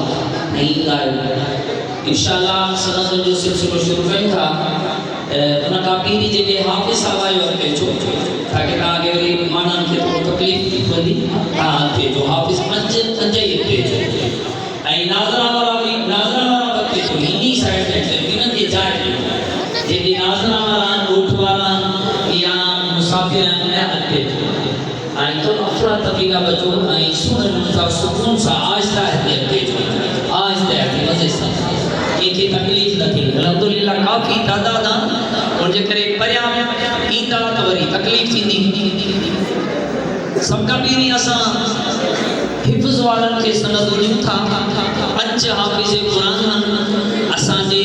نہیں لایا انشاءاللہ سند جو سلسلو شروع کریں تھا ان کا پیری جے حافظ صاحب آئے وقت چھو تاکہ آگے وری مانن کے تو تکلیف بندی ہاں تھے جو حافظ پنجائی تے ائی ناظرہ والا وقت تو ہی سائڈ بیٹھے انہاں کے جائے جے ناظرہ والا اوٹ والا یا مسافر نے اتے ائی تو افراد تفریقہ بچو ائی سنن کا سکون سا آہستہ ہے آہستہ ہے مزے سے یہ تکلیف نہ تھی الحمدللہ کافی تعداد اور جے کرے پریا ایندا توری تکلیف تھی سب کا پیری اساں حفظ والن کے سند ڈیوں تھا پنج حافظ قرآن اساں جے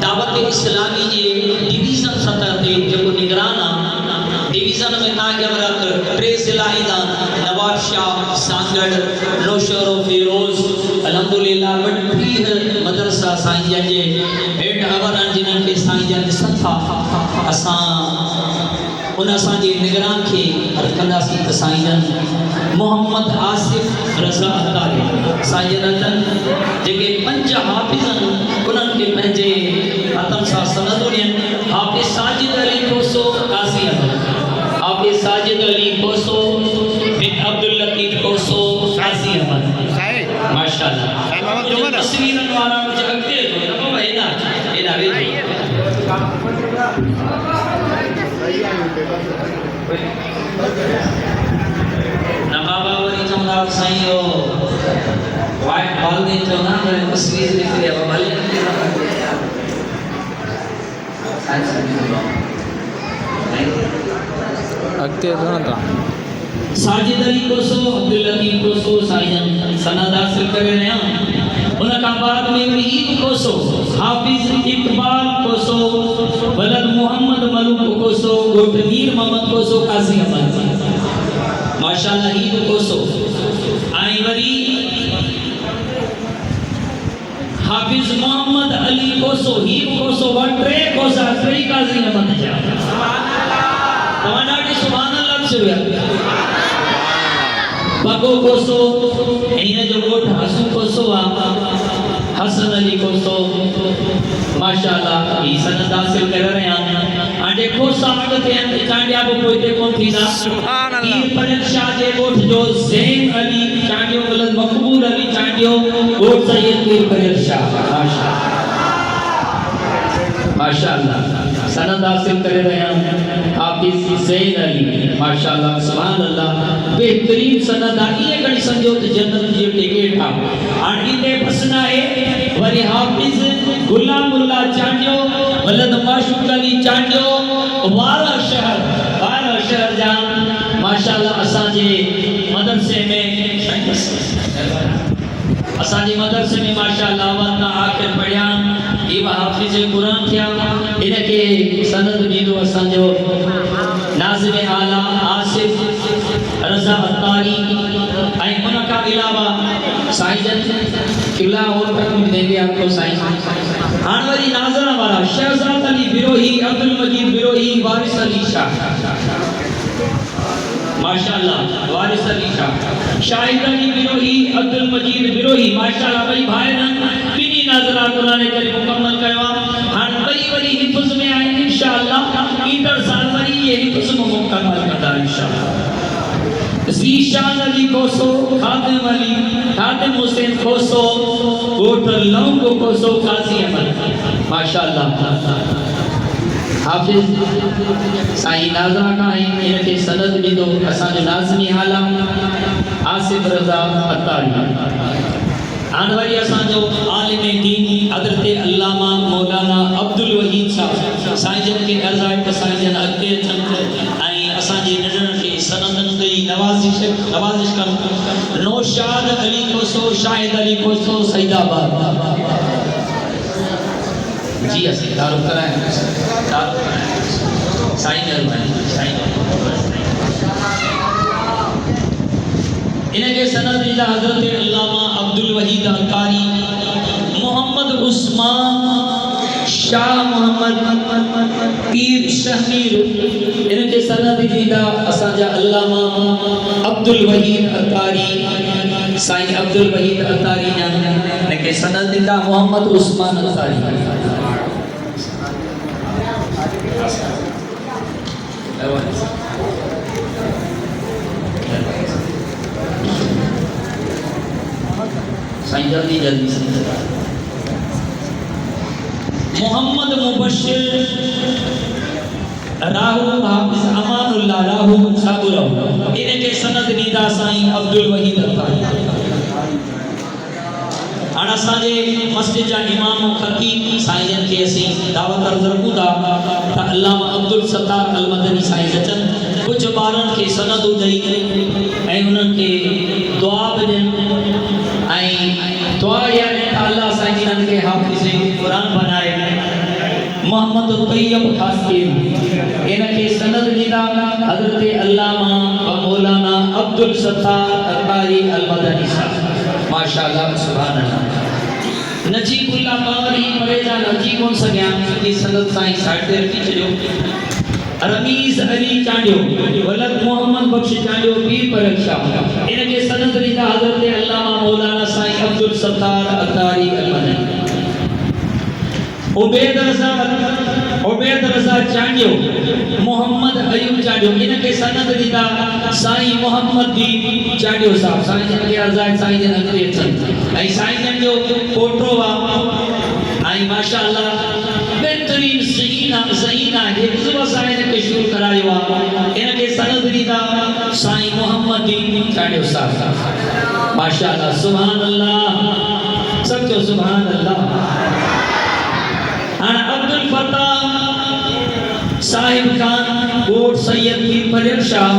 دعوت اسلامی جے ڈویژن سطح تے جو نگران ڈویژن میں ناگمرت ٹرے سلائی دا نواب شاہ سانگڑ نوشور و فیروز الحمدللہ وڈی مدرسہ سائیں جن جے ہیڈ ہورن جنن کے سائیں جن سنتھا اساں ان اساں جے نگران کے کندا سی سائیں جن محمد آصف رضا اطاری سائیں جن جے پنج حافظن انہن کے پنجے اتم سا سندونین حافظ ساجد علی کوسو قاضی احمد حافظ ساجد علی کوسو بن عبداللطیف کوسو قاضی احمد ماشاءاللہ تصویرن والا مجھے اگتے جو نبو اینا ویجو نبابا وری چوندہ سائیں ہو وائٹ بال دیں چوندہ میں تصویر لکھ لیا بابا لکھ لیا اگتے دونوں تھا ساجد علی کوسو عبداللطیف کوسو سائن سند حاصل کر رہے ہیں انہاں کا بعد میں وحید کوسو حافظ اقبال کوسو ولد محمد ملوک کوسو گوٹ میر محمد کوسو قاضی احمد ماشاءاللہ ہید کوسو آئی وری حافظ محمد علی کوسو ہید کوسو وٹرے کوسا تری قاضی احمد جا تمہارا سبحان اللہ سے بگو کوسو انہیں جو گوٹ حسن کوسو حسن علی کوسو ماشاءاللہ یہ سند حاصل کر رہے ہیں آنڈے کوسا آگتے ہیں چانڈیا کو کوئی تے کون تھی نا پیر پرک شاہ جے گوٹ جو زین علی چانڈیو ولد مقبول علی چانڈیو گوٹ سید پیر پرک شاہ ماشاءاللہ سند حاصل کر رہے ہیں حافظ زین علی ماشاءاللہ سبحان اللہ بہترین سند آئی ہے کڑی سمجھو تو جنت جی ٹکیٹ تھا آنڈی تے پسنا ہے وری حافظ غلام اللہ چانڈیو ولد معشوق علی چانڈیو وارا شہر جان ماشاءاللہ اساں جے مدرسے میں ماشاءاللہ وطنا آکر پڑھیاں یہ حافظ قرآن کیا انہیں کے سند دیدو اساں جو ناظم اعلیٰ آصف رضا اطاری آئی انہوں کا علاوہ سائیں جن قبلہ اور تکمیل دیں گے آپ کو سائیں آنوری ناظرہ والا شہزاد علی بروہی عبدالمجید بروہی وارث علی شاہ ماشاءاللہ وارث علی شاہ شاہد علی بروہی عبدالمجید بروہی ماشاءاللہ بھائی بھائی بینی ناظرات قرآن کریم مکمل کروا ہر بھائی بڑی حفظ میں آئے انشاءاللہ ایدر سال بڑی یہ حفظ مکمل کرتا انشاءاللہ زیشان علی کوسو خادم علی خادم حسین کوسو گوٹ لونگو کوسو قاضی احمد ماشاءاللہ حافظ سائیں ناظرہ کا ہیں انہیں کے سند بھی دو اساں جو ناظمی حالہ آصف رضا اطاری آنوری اساں جو عالم دین حضرت علامہ مولانا عبدالوحید صاحب سائیں جن کے عرض آئے سائیں جن عاشق نوازش کر نوشاد علی کو سو شاہد علی کو سو سعید آباد جی اسی تعارف کرائیں سائیں مہربانی سائیں انہیں کے سند دیدہ حضرت علامہ عبدالوحید انکاری محمد عثمان شاہ محمد پیر شہمیر انہیں کے سند دیدہ اساجہ علامہ عبدالوحید انکاری سائیں عبدالوحید انکاری انہیں کے سند دیدہ محمد عثمان انکاری سائیں جلدی جلدی سے محمد مبشر راہو حافظ امان اللہ راہو صاحب راہو انہیں کے سند نیدہ سائیں عبدالوحید انکاری آنا ساجے مسجد جا امام و خطیب سائیں جن کے اسی دعوت عرض رکھو دا تا علامہ عبدالستار المدنی سائیں جچن کچھ بارن کے سند دئی اے انہوں کے دعا بجن اے دعا یعنی اللہ سائیں جن کے حافظ قرآن بنائے محمد طیب خاسقین انہوں کے سند نیدہ حضرت علامہ و مولانا عبدالستار انکاری المدنی صاحب ماشاءاللہ سبحان اللہ نجیب اللہ قامری پریجا نجیب ان سگیان یہ سند سائیں سائٹ دیر کی چلو رمیز علی چانڈیو ولد محمد بخش چانڈیو پیر پرکشا انہیں کے سند ریدہ حضرت علامہ مولانا سائیں عبدالستار انکاری المدنی عبید رضا چانڈیو محمد ایوب چانڈیو انہیں کے سند ریدہ سائیں محمد دی چانڈیو صاحب سائیں جن کے ارزائد سائیں جن اگریت چند ای سائیں جن جو کوٹرو آئی ماشاءاللہ بہترین سہینہ حفظ سائیں نے شروع کرائی ہوا انہیں کے سند ریدہ سائیں محمد دی چانڈیو صاحب ماشاءاللہ سبحان اللہ سب جو سبحان اللہ عبدالفتح صاحب خان کوٹ سید پیر پجر شاہ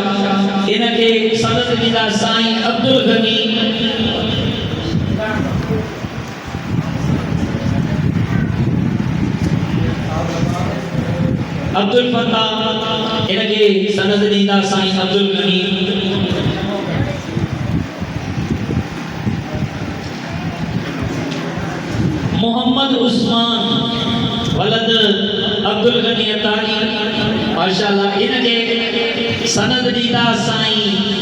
انہیں کے سند دیدہ سائیں عبدالغنی عبدالفتح انہیں کے سند دیدہ سائیں عبدالغنی محمد عثمان ولد عبدالغنی عطاری ماشاءاللہ انہیں کے سند دیدہ سائیں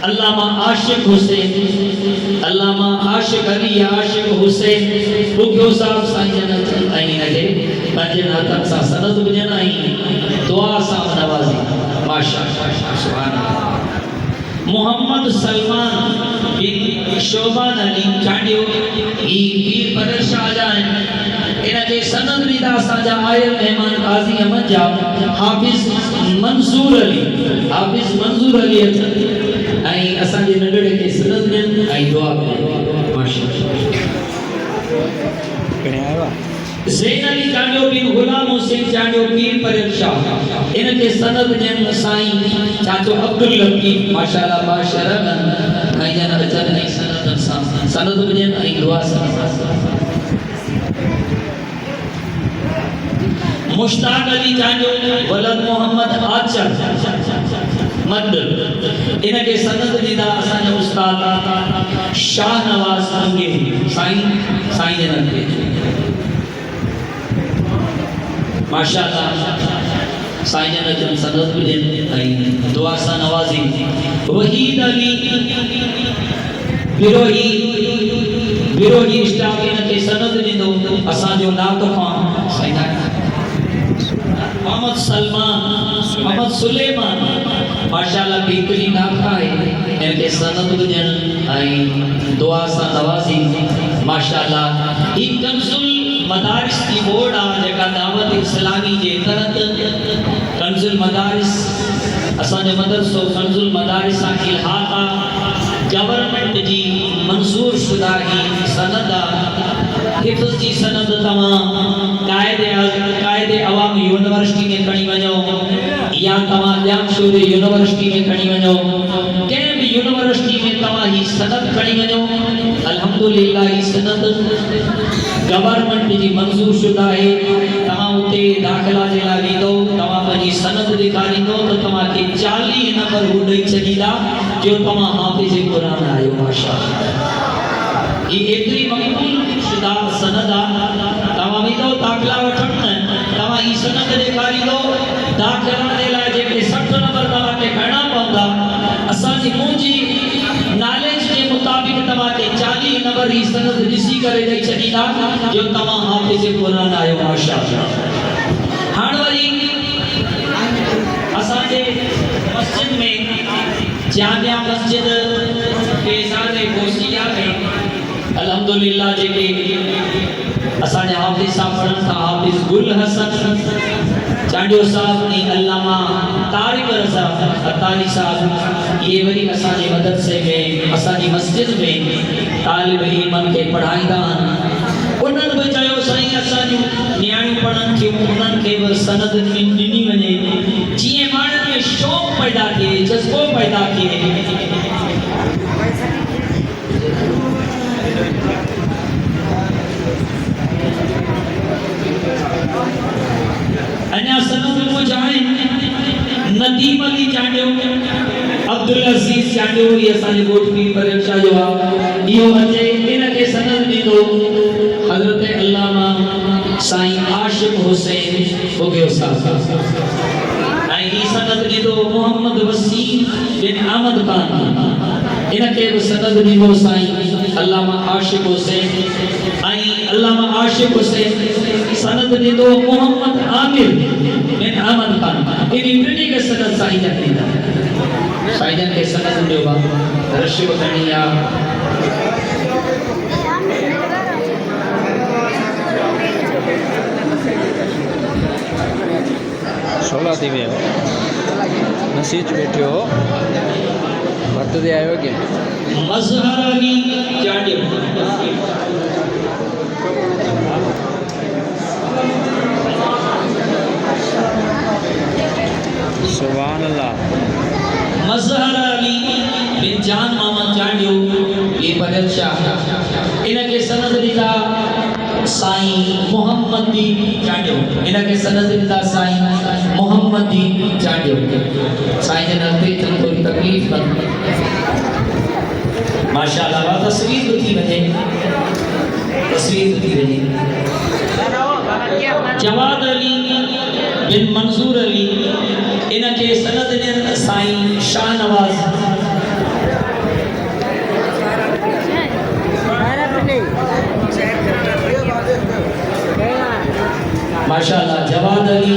علامہ عاشق حسین علامہ عاشق علی عاشق حسین بکیو صاحب سائیں جنت آئین کے بجن حتم سا سند بجن آئین دعا صاحب نوازی ماشاءاللہ سبحان اللہ محمد سلمان شعبان علی چانڈیو پیر پدر شاہ جائیں انہیں کے سند ریدہ ساجہ آئر مہمان قاضی احمد جا حافظ منظور علی آئی اساں جے نگڑے کے سند دن آئی دعا کریں ماشاءاللہ زین علی چانڈیو بن غلام حسین چانڈیو پیر پریم شاہ انہیں کے سند جن سائیں چاچو عبداللطیف ماشاءاللہ باشرگن آئی جن اجر آئی سند بجن آئی دعا سند مشتاق علی چانڈیو ولد محمد آچر مد انہیں کے سند دیدہ اساں استاد شاہ نواز انگے سائیں جنت کے ماشاءاللہ سائیں جنت جن سند بجن آئی دعا سا نوازی وحید علی بیروہی اشتاقین کے سند دیدو اساں جو ناتو خان سائیں محمد سلمان محمد سلیمان ماشاءاللہ بہترین آقا ہے ان کے سند بجن آئی دعا سا نوازی ماشاءاللہ ایک کنزل مدارس کی بورڈ آجے کا دعوت اسلامی جے کرت کنزل مدارس اسانے مدرسو کنزل مدارس آکی الحاقہ گورنمنٹ جی منظور شدہ ہی سندہ حفظ جی سند تمام قائد عوام یونیورسٹی میں کھڑی وجو या तवा ॼाणशोर यूनिवर्सिटी में खणी वञो कंहिं बि यूनिवर्सिटी में तव्हां ही सनद खणी वञो अल्हम्दुलिल्लाह ही सनद गवर्नमेंट जी मंजूर शुदा है तव्हां उते दाख़िला जे लाइ वेंदो तव्हां पंहिंजी सनद ॾेखारींदो त तव्हांखे 40 नंबर हू ॾेई छॾींदा जो तव्हां हाफ़िज़ क़ुरान आहियो माशाअल्लाह ही एतिरी मक़बूल शुदा सनद आहे तव्हां वेंदो दाख़िला वठण न तव्हां ही सनद ॾेखारींदो दाख़िला जे लाइ जेके 60 नंबर तव्हांखे खणणा पवंदा असांजी मुंहिंजी नॉलेज के मुताबिक तव्हांखे 40 नंबर ही सनद ॾिसी करे ॾेई छॾींदा जो तव्हां हाफ़िज़ क़ुरान आहियो माशाअल्लाह हाणे वरी असांजे मस्जिद में जामिया मस्जिद केसारे कोसिया में अल्हम्दुलिल्लाह जेके असांजा हाफ़िज़ साहब पढ़नि था हाफ़िज़ गुल हसन चांडियो साहब ने अल्लामा तारिक रज़ा अतारी साहब ये वरी असांजे मदरसे में असांजी मस्जिद में तालिब इल्मन खे पढ़ाईंदा आहिनि उन्हनि बि चयो साईं असांजूं नियाणियूं पढ़नि थियूं उन्हनि खे बि सनद ॾिनी वञे जीअं माण्हुनि में शौक़ु पैदा थिए जज़्बो पैदा थिए अञा सनद कुझु आहिनि नदीम अली चांडियो अब्दुल अज़ीज़ चांडियो ये असांजे ॻोठ पीर परेश शाह जो आहे इहो अचे इन खे सनद ॾींदो हज़रत अल्लामा साईं आशिक़ हुसैन बोगियो साहब ऐं ही सनद ॾींदो मोहम्मद वसीम बिन अहमद खान इन खे बि सनद ॾींदो साईं अल्लामा आशिक़ हुसैन ऐं अल्लामा आशिक़ हुसैन सनद ॾींदो मोहम्मद आमिर बिन अहमद खान इन टिनी खे सनद साईं जन ॾींदा साईं जन खे सनद ॾियो बा रश वठणी आहे सोला थी वियो नसीज बैठो भरतदे आयो के मज़हर अली चांडियो सुभान अल्लाह मज़हर अली बिन जान मामा चांडियो ये पढ़ियल शाह इन खे सनद ॾींदा साईं मोहम्मद दी चांडियो इन खे सनद ॾींदा साईं मोहम्मद दी चांडियो साईं जन अॻिते अचनि थोरी तकलीफ़ कनि माशाअल्लाह बा तस्वीर थी वञे तस्वीर थी वञे जवाद अली बिन मंसूर अली इन खे सनद ॾियनि साईं शाहनवाज़ माशाअल्लाह जवाद अली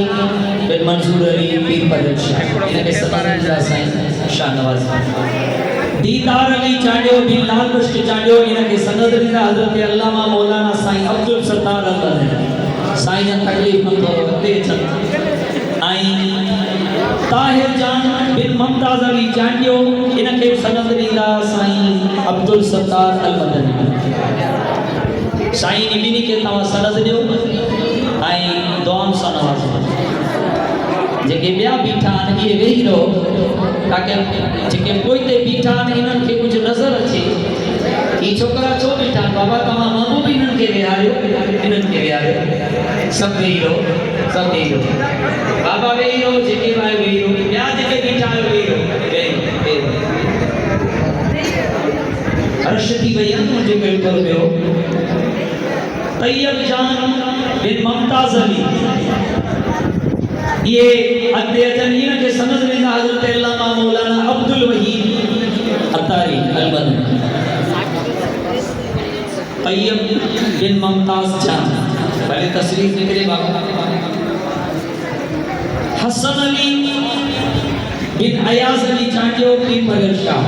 बिन मंसूर अली पीर परेश इन खे सनद ॾियनि साईं शाहनवाज़ दीदार अली चांडियो बिन लाल बख्श चांडियो इन खे सनद ॾींदा हज़रत अल्लामा मौलाना साईं अब्दुल सत्तार अहमद साईं जन तकलीफ़ न थो अॻिते अचनि ऐं ताहिर जान बिन मुमताज़ अली चांडियो इन खे सनद ॾींदा साईं अब्दुल सत्तार अहमद साईं ॿिन्ही खे तव्हां सनद ॾियो ऐं दुआउनि सां नवाज़ो जेके ॿिया बीठा आहिनि इहे वेही रहो ताकि जेके पोइते बीठा आहिनि इन्हनि खे कुझु नज़र अचे ही छोकिरा छो बीठा आहिनि बाबा तव्हां माण्हू बि इन्हनि खे विहारियो इन्हनि खे विहारियो सभु वेही रहो सभु वेही रहो बाबा वेही रहो जेके बि आहियो वेही रहो ॿिया जेके बीठा आहियो वेही रहो वेही रहो हर्ष थी वई आहे मुंहिंजो बिल्कुलु ॿियो तैयब जान बिन मुमताज़ अली ये अॻिते अचनि इन खे सनद ॾींदा हज़रत अल्लामा मौलाना अब्दुल वहीद अतारी अलमदनी तैयब बिन मुमताज़ जान पहले तस्रीफ निकले बाबा हसन अली बिन अयाज़ अली चांडियो पीर परेश शाह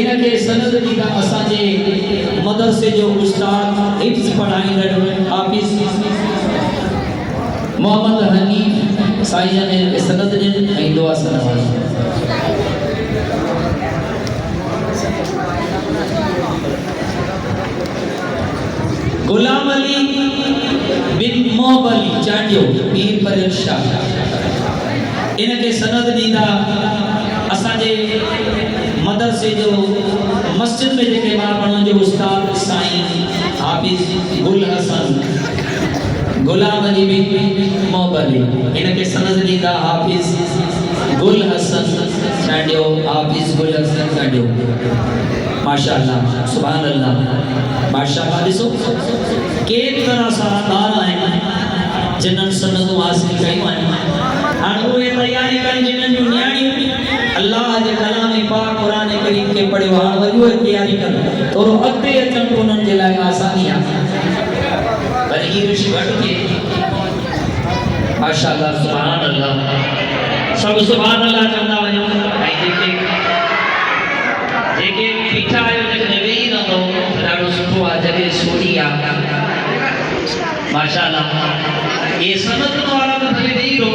इन खे सनद ॾींदा असांजे मदरसे जो उस्ताद हिफ्ज़ पढ़ाईंदड़ हाफ़िज़ मोहम्मद हनीफ साईं जन इन खे सनद ॾियनि ऐं दुआ सां नवाज़ो गुलाम अली बिन मोहब अली चांडियो पीर परेश शाह ان کے سند ॾींदा असांजे मदरसे जो मस्जिद में जेके ॿार पढ़ण जो उस्ताद साईं हाफिज़ गुल हसन गुलाम अली मोहबली इन के सनद ॾींदा हाफिज़ गुल हसन चांडियो हाफिज़ गुल हसन चांडियो माशाअल्लाह सुभान अल्लाह माशाअल्लाह ॾिसो केतिरा सारा ॿार आहिनि जिन्हनि सनदूं हासिल कयूं आहिनि हाणे उहे तयारी कनि जिन्हनि जूं नियाणियूं अल्लाह जे कलाम पाक कुरान करीम के पढ़ियो हाणे वरी उहे तयारी कनि थोरो अॻिते अचनि उन्हनि जे लाइ आसानी आहे पर ही ऋषि घटि थिए माशाअल्लाह सुभान अल्लाह सभु सुभान अल्लाह चवंदा वञो ऐं जेके बीठा आहियो जेकॾहिं वेही रहंदो ॾाढो सुठो आहे जॻह सोढ़ी आहे माशाअल्लाह ये सनद वारा तो भले वेही रहो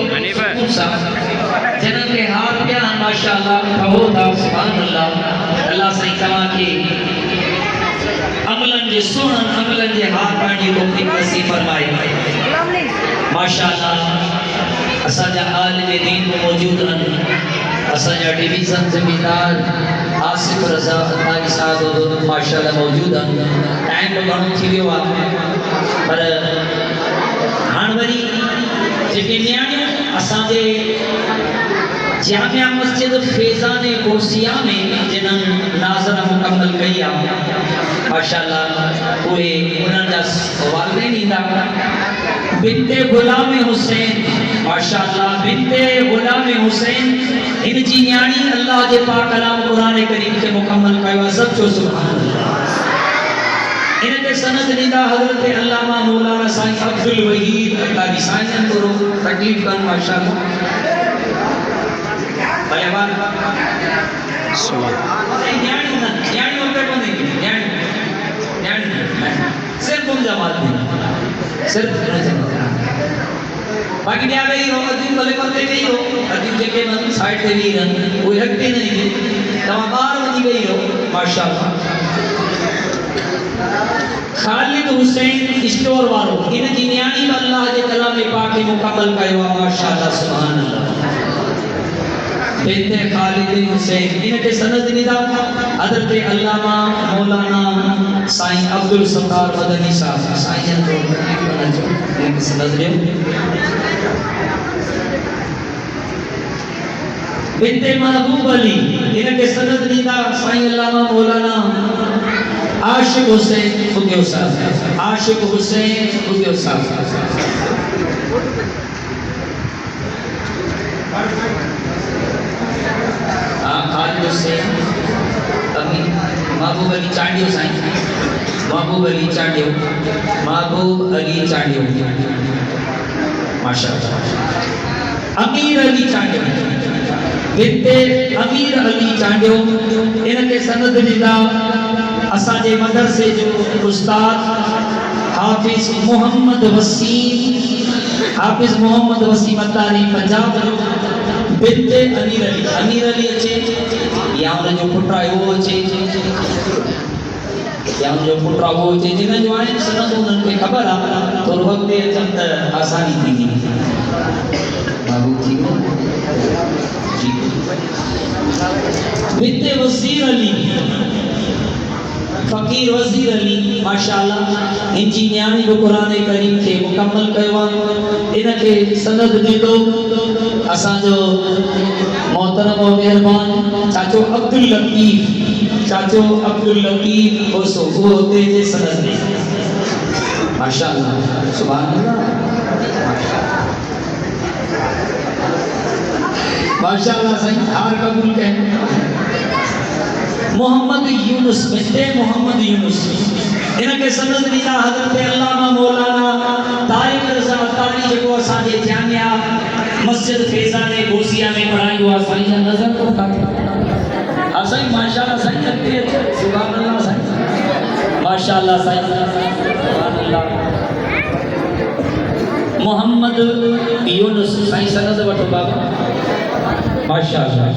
जिन्हनि खे हाथ पिया आहिनि माशाअल्लाह कहो था सुभान अल्लाह अल्लाह साईं तव्हांखे अमलनि जे सुहिणनि अमलनि जे हाथ पाइण जी तौफ़ीक़ नसीब फरमाए माशाअल्लाह असांजा आलिम दीन मौजूद आहिनि असांजा डिवीज़न ज़मींदार आसिफ रज़ा अतारी साहब माशाअल्लाह मौजूद आहिनि टाइम घणो थी वियो आहे पर हाणे वरी जेके नियाणियूं असांजे जामिया मस्जिद फैज़ान बोसिया में जिन्हनि नाज़र मुकम्मल कई आहे माशाअल्लाह उहे उन्हनि जा वालिदैन ईंदा बिनते गुलाम हुसैन माशाअल्लाह बिनते गुलाम हुसैन इन जी नियाणी अल्लाह जे पाक कलाम कुरान करीम खे मुकम्मल कयो आहे सब जो सुभान अल्लाह इन के सनद ॾींदा हज़रत अल्लामा मौलाना साईं अब्दुल वहीद अल्लाह साईं थोरो तकलीफ़ कनि माशाअल्लाह भले बार न्याणी होकर बने न्याणी सिर्फ तुम जमात में सिर्फ बाकी ॿिया वेही रहो अदीब भले मथे वेही रहो अदीब जेके मन साइड ते वेही रहनि उहे अॻिते न ईंदे तव्हां ॿाहिरि वञी वेही रहो माशाअल्लाह खालिद हुसैन स्टोर वारो इन जी नियाणी अल्लाह जे कलाम पाक खे मुकम्मल कयो आहे माशाअल्लाह सुभान अल्लाह बिनते खालिद हुसैन इन के सनद ॾींदा हज़रत अल्लामा मौलाना साईं अब्दुल सत्तार मदनी साहब साईं जो इन सनद ॾियो बिनते महबूब अली इन के सनद ॾींदा साईं अल्लामा मौलाना आशिक हुसैन बुगियो साहब आशिक हुसैन बुगियो साहब खालिद हुसैन अभी महबूब अली चांडियो साईं महबूब अली चांडियो महबूब अली चांडियो माशाअल्लाह अमीर अली चांडियो बिनते अमीर अली चांडियो इन के सनद ॾींदा असांजे मदरसे जो उस्ताद हाफिज़ मोहम्मद वसीम अतारी पंजाब जो बिनते अमीर अली अचे या उन जो पुट आहे उहो अचे या उन जो पुट आहे उहो अचे जिन जो आहिनि सनद उन्हनि खे ख़बर आहे थोरो अॻिते अचनि त आसानी थींदी बाबू थी जी बिनते वज़ीर अली फ़कीर वज़ीर अली माशाअल्लाह इन जी नियाणी बि क़ुरान करीम खे मुकम्मल कयो आहे इन खे सनद ॾींदो असांजो मोहतरम और मेहरबान चाचो अब्दुल लतीफ ओसो उहो हुते जे सनद में माशाअल्लाह सुभान अल्लाह माशाअल्लाह साईं हार क़बूल कनि मोहम्मद यूनुस बिनते मोहम्मद यूनुस इन के सनद ॾींदा हज़रत अल्लामा मौलाना तारिक रज़ा अतारी जेको असांजे जामिया मस्जिद फैज़ान बोसिया में पढ़ायो आहे साईं जा नज़र को काथे हा साईं माशाअल्लाह साईं अॻिते अचो सुभान अल्लाह साईं माशाअल्लाह साईं सुभान अल्लाह मोहम्मद यूनुस साईं सनद वठो बाबा माशाअल्लाह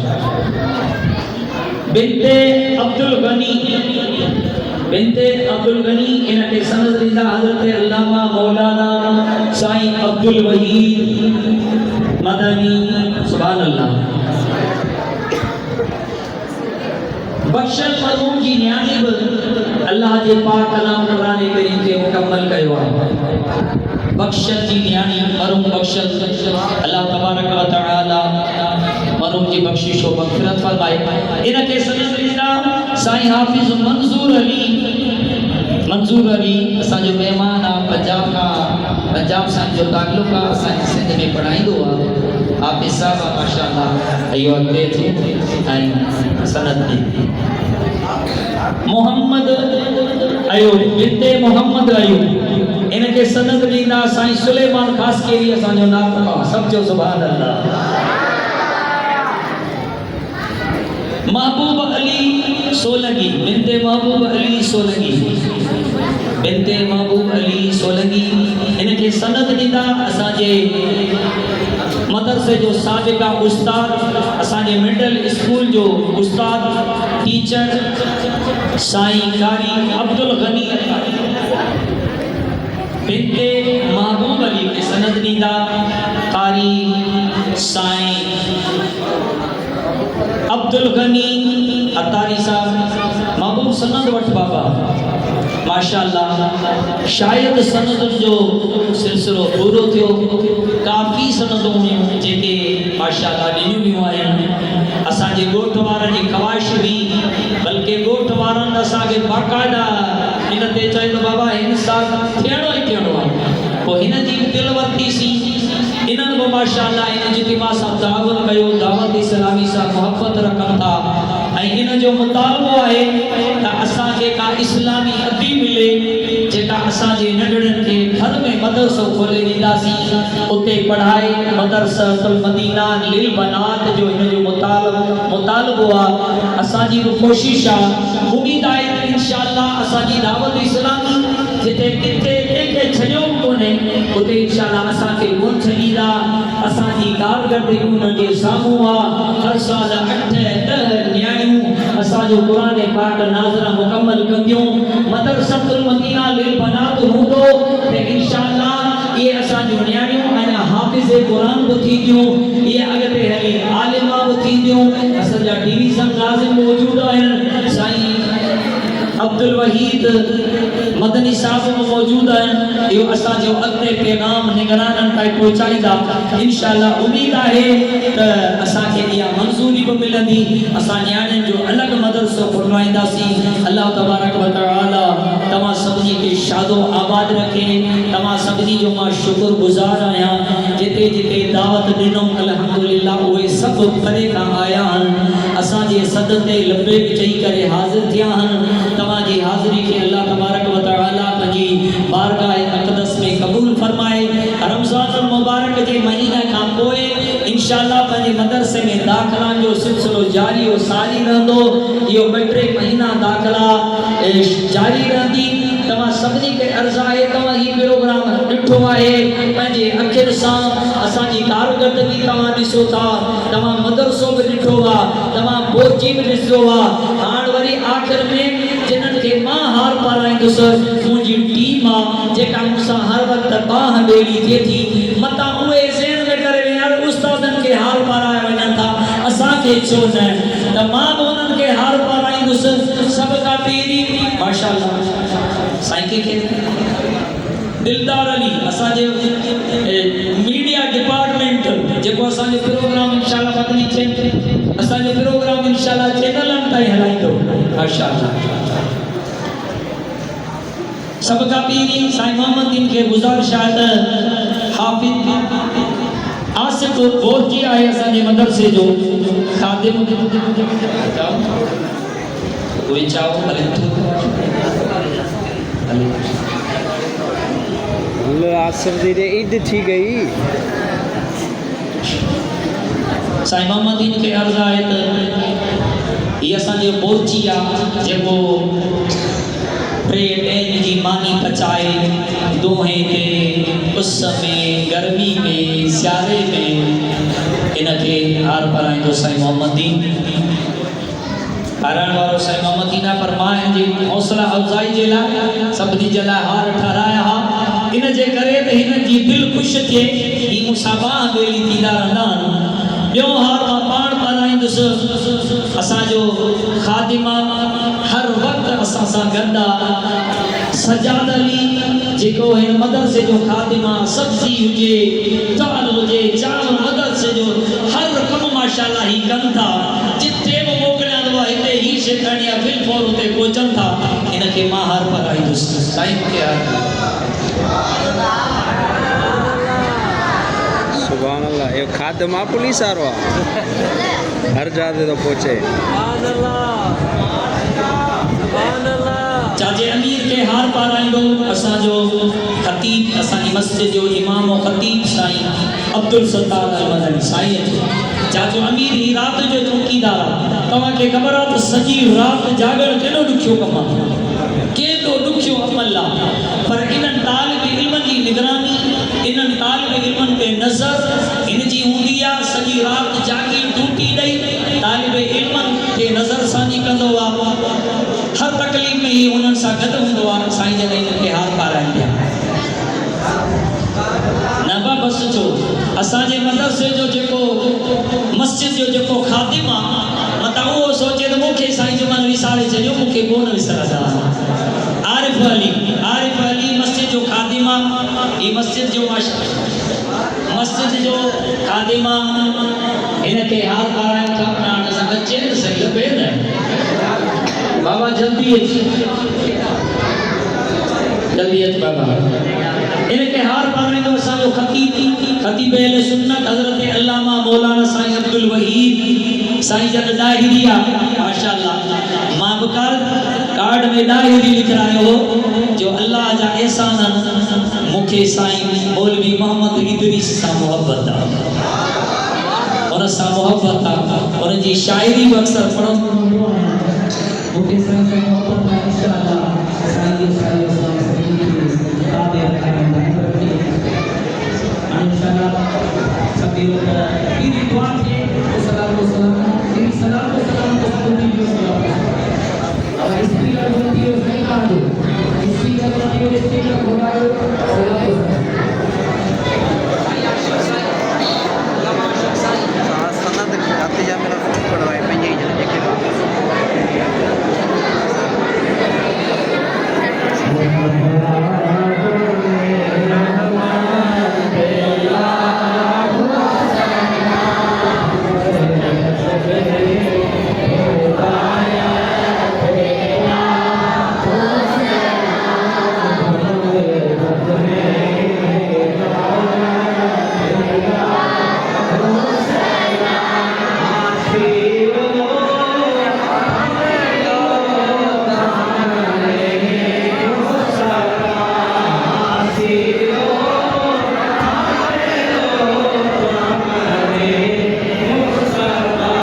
बिनते अब्दुल गनी इन के सनद ॾींदा हज़रत अल्लामा मौलाना साईं अब्दुल वहीद مدنی سبحان اللہ بخشل مرحوم جی نیانی اللہ جے پاک کلام قرآن کریم کے مکمل کیو ہے بخشل جی نیانی مرحوم بخشل اللہ تبارک و تعالی مرحوم کی بخشش و مغفرت فرمائے ان کے سند نظام سائیں حافظ منظور علی اساں جو مہمان پنجاب سان جو تعلق ہے اساں سندھ میں پڑھائی دو آپ صاحب ماشاءاللہ ایو اگے تھے سند میں محمد ایوب بنت محمد ایوب ان کے سند ڈینا سائیں سلیمان خاص کے لیے اساں جو نام کا سب جو سبحان اللہ محبوب علی سولنگی بنت محبوب علی سولنگی بنت محبوب علی سولنگی ان کے سند ڈینا اساں جے مدرسے جو سابقہ استاد اساں جے مڈل اسکول جو استاد ٹیچر سائیں قاری عبدالغنی بنت محبوب علی کے سند ڈینا قاری سائیں عبدالغنی اتاری صاحب محبوب سند وٹ بابا ماشاءاللہ شاید سند جو سلسلو پورو تھیو کافی سندوں جے کے ماشاءاللہ ڈنیوں بھی ہوئے اساں جے گوٹھ وارن جی خواہش بھی بلکہ گوٹھ وارن اساں کے باقاعدہ ان تے چاہے تو بابا انسان تھیڑو ہی تھیڑو ہے وہ ہن جی دل ورتی سی انہاں کو ماشاءاللہ ان اجتماع صاحب دعوت کیو دعوت اسلامی صاحب محبت رکھن تھا ان جو مطالبہ ہے تا اساں کے کا اسلامی ادبی ملے جیکا اساں جے نڈڑن کے گھر میں مدرسہ کھولے ڈیندا سی اتے پڑھائے مدرسہ المدینہ للبنات جو ان جو مطالبہ اساں جی کوشش امید ہے انشاءاللہ اساں جی دعوت اسلامی جتے کتے کے چھڑیو کونے اتے انشاءاللہ اساں کے گون چھڑیدا اساں جی کارگردگیوں کے ساموں ہر سال 8-10 نیاڑیوں اساں جو قرآن پاک ناظرہ مکمل کندیوں مدرسہ المدینہ للبنات ہوندو تے انشاءاللہ یہ اساں جو نیاڑیوں انا حافظ قرآن کو تھی دیوں یہ اگتے ہلی عالمہ کو تھی دیوں اساں جا ڈیویژن لازم موجود ہیں سائیں عبدالوحید مدنی صاحب موجود ہیں یہ اساں جو اگتے پیغام نگرانن تائیں پہنچائی دا انشاءاللہ امید ہے کہ اساں کے لیا منظوری کو ملندی اساں نیاڑن جو الگ مدرسہ کھلوائندہ سی اللہ تبارک و تعالی تمام سبزی کے شاد و آباد رکھے تمام سبزی جو ماں شکر گزار آیا جتے جتے دعوت دنوں الحمدللہ ہوئے سب پرے کا آیا ہن اساں جے صدتے لبے چئی کرے حاضر تھیا ہن تمام جی حاضری کے اللہ تبارک و تعالی پنجی بارگاہ اقدس میں قبول فرمائے رمضان المبارک جے مہینہ کا پوئے انشاءاللہ پنجی مدرسے میں داخلہ جو سلسلو جاری و ساری رہندو یہ بٹرے مہینہ داخلہ جاری رہندی تمام سبزی کے ارزائے تمام ہی پروگرام ڈٹھو آئے پنجے اکھر سان اساں جی کارگردگی تمام ڈسو تھا تمام مدرسوں میں ڈٹھو تمام بورچی میں ڈسو ہاں وری آخر میں جنن کے ماں ہار پارائیں دوسر مجھے ٹیم جیکا مسا ہر وقت باہ بیڑی تھی تھی متا ہوئے ذہن میں کرے یار استادن کے ہار پارائیں وجہ تھا اساں کے چون ہے تمام انن کے ہار پارائیں دوسر سب کا پیری ماشاءاللہ سائیں کے دلدار علی اساں جے میڈیا ڈپارٹمنٹ جکو اساں جے پروگرام انشاءاللہ بدلی چھے اساں جے پروگرام انشاءاللہ چینلن تائیں ہلائی دو ماشاءاللہ سب کا پیری سائیں محمد دین کے گزارش آئے حافظ آصف بورجی آئے اساں جے مدرسے جو خادم کوئی چاہو اللہ آصف دیرے عید تھی گئی سائیں محمد دین کے عرض آئے یہ اساں جے بورچی جے وہ پریٹین جی مانی پچائے دوہیں کے اس میں گرمی میں سیارے میں انکے ہار پرائیں جو سائیں محمد دین ہران وارو سائیں محمد دینہ فرمائیں جی حوصلہ افزائی جلا سب دی جلا ہار ٹھرایا ان جے کرے تے ہن جی دل خوش تھے मुसाबा बेली थींदा रहंदा आहिनि। ॿियो हार मां पाण पढ़ाईंदुसि असांजो ख़ादिमा हर वक़्तु असां सां गॾु आहे। सजाद अली जेको हिन मदरसे जो ख़ादिमा सब्जी हुजे दाल हुजे चांवर मदरसे जो हर कमु माशाअल्लाह ही कनि था। जिथे बि मोकिलिया थो हिते ही शइ करणी आहे बिल्कुलु हुते पहुचनि था। हिनखे मां हर पढ़ाईंदुसि साईं खे सुभान अल्लाह। ये खादमा पुलिस वारो आहे, हर जाते तो पहुचे। चाचे अमीर के हार पाराईंदो असांजो ख़तीब असांजी मस्जिद जो इमाम और ख़तीब साईं अब्दुल सत्तार अल-मदनी साईं। चाचो अमीर ही रात जो चौकीदार तव्हांखे ख़बर आहे त सॼी राति जागण केॾो ॾुखियो कमु आहे, केॾो ॾुखियो अमल आहे। पर इन्हनि तालिब इल्मनि जी निगरानी, इन्हनि तालिब इल्मनि ते नज़र हिन जी हूंदी आहे। सॼी राति जागी ड्यूटी ॾेई तालिब इल्मनि खे नज़र सानी कंदो आहे। हर तकलीफ़ में ही उन्हनि सां गॾु हूंदो आहे। साईं जन हिनखे हार पाराइनि पिया। न बसि छो असांजे मदरसे जो जेको मस्जिद जो जेको ख़ादिम आहे मता उहो सोचे त मूंखे साईं जो मन विसारे छॾियो, मूंखे कोन विसरंदा। आरिफ अली मस्जिद जो ख़ादिम आहे। ही मस्जिद जो ख़ादिम आहे। हिनखे हार पाराइनि था। हाणे असां बचे न सही लॻे न बाबा जल्दी अच बाबा। इनके हार पाराईंदो असांजो ख़तीब अहले सुन्नत हज़रत अल्लामा मौलाना साईं अब्दुल वहीद साईं जन दाहिरी आहे माशाअल्लाह। मां बि कार्ड में दाहिरी लिखायो हो जो अल्लाह जा एहसान मूंखे साईं मौलवी मोहम्मद इदरीस सां मोहब्बत आहे, उन सां मोहब्बत आहे। उन जी शाइरी बि अक्सर पढ़ंदो मूंखे साईं सां मोहब्बत आहे इंशाअल्लाह। साईं इंशाअल्लाह सभी लोग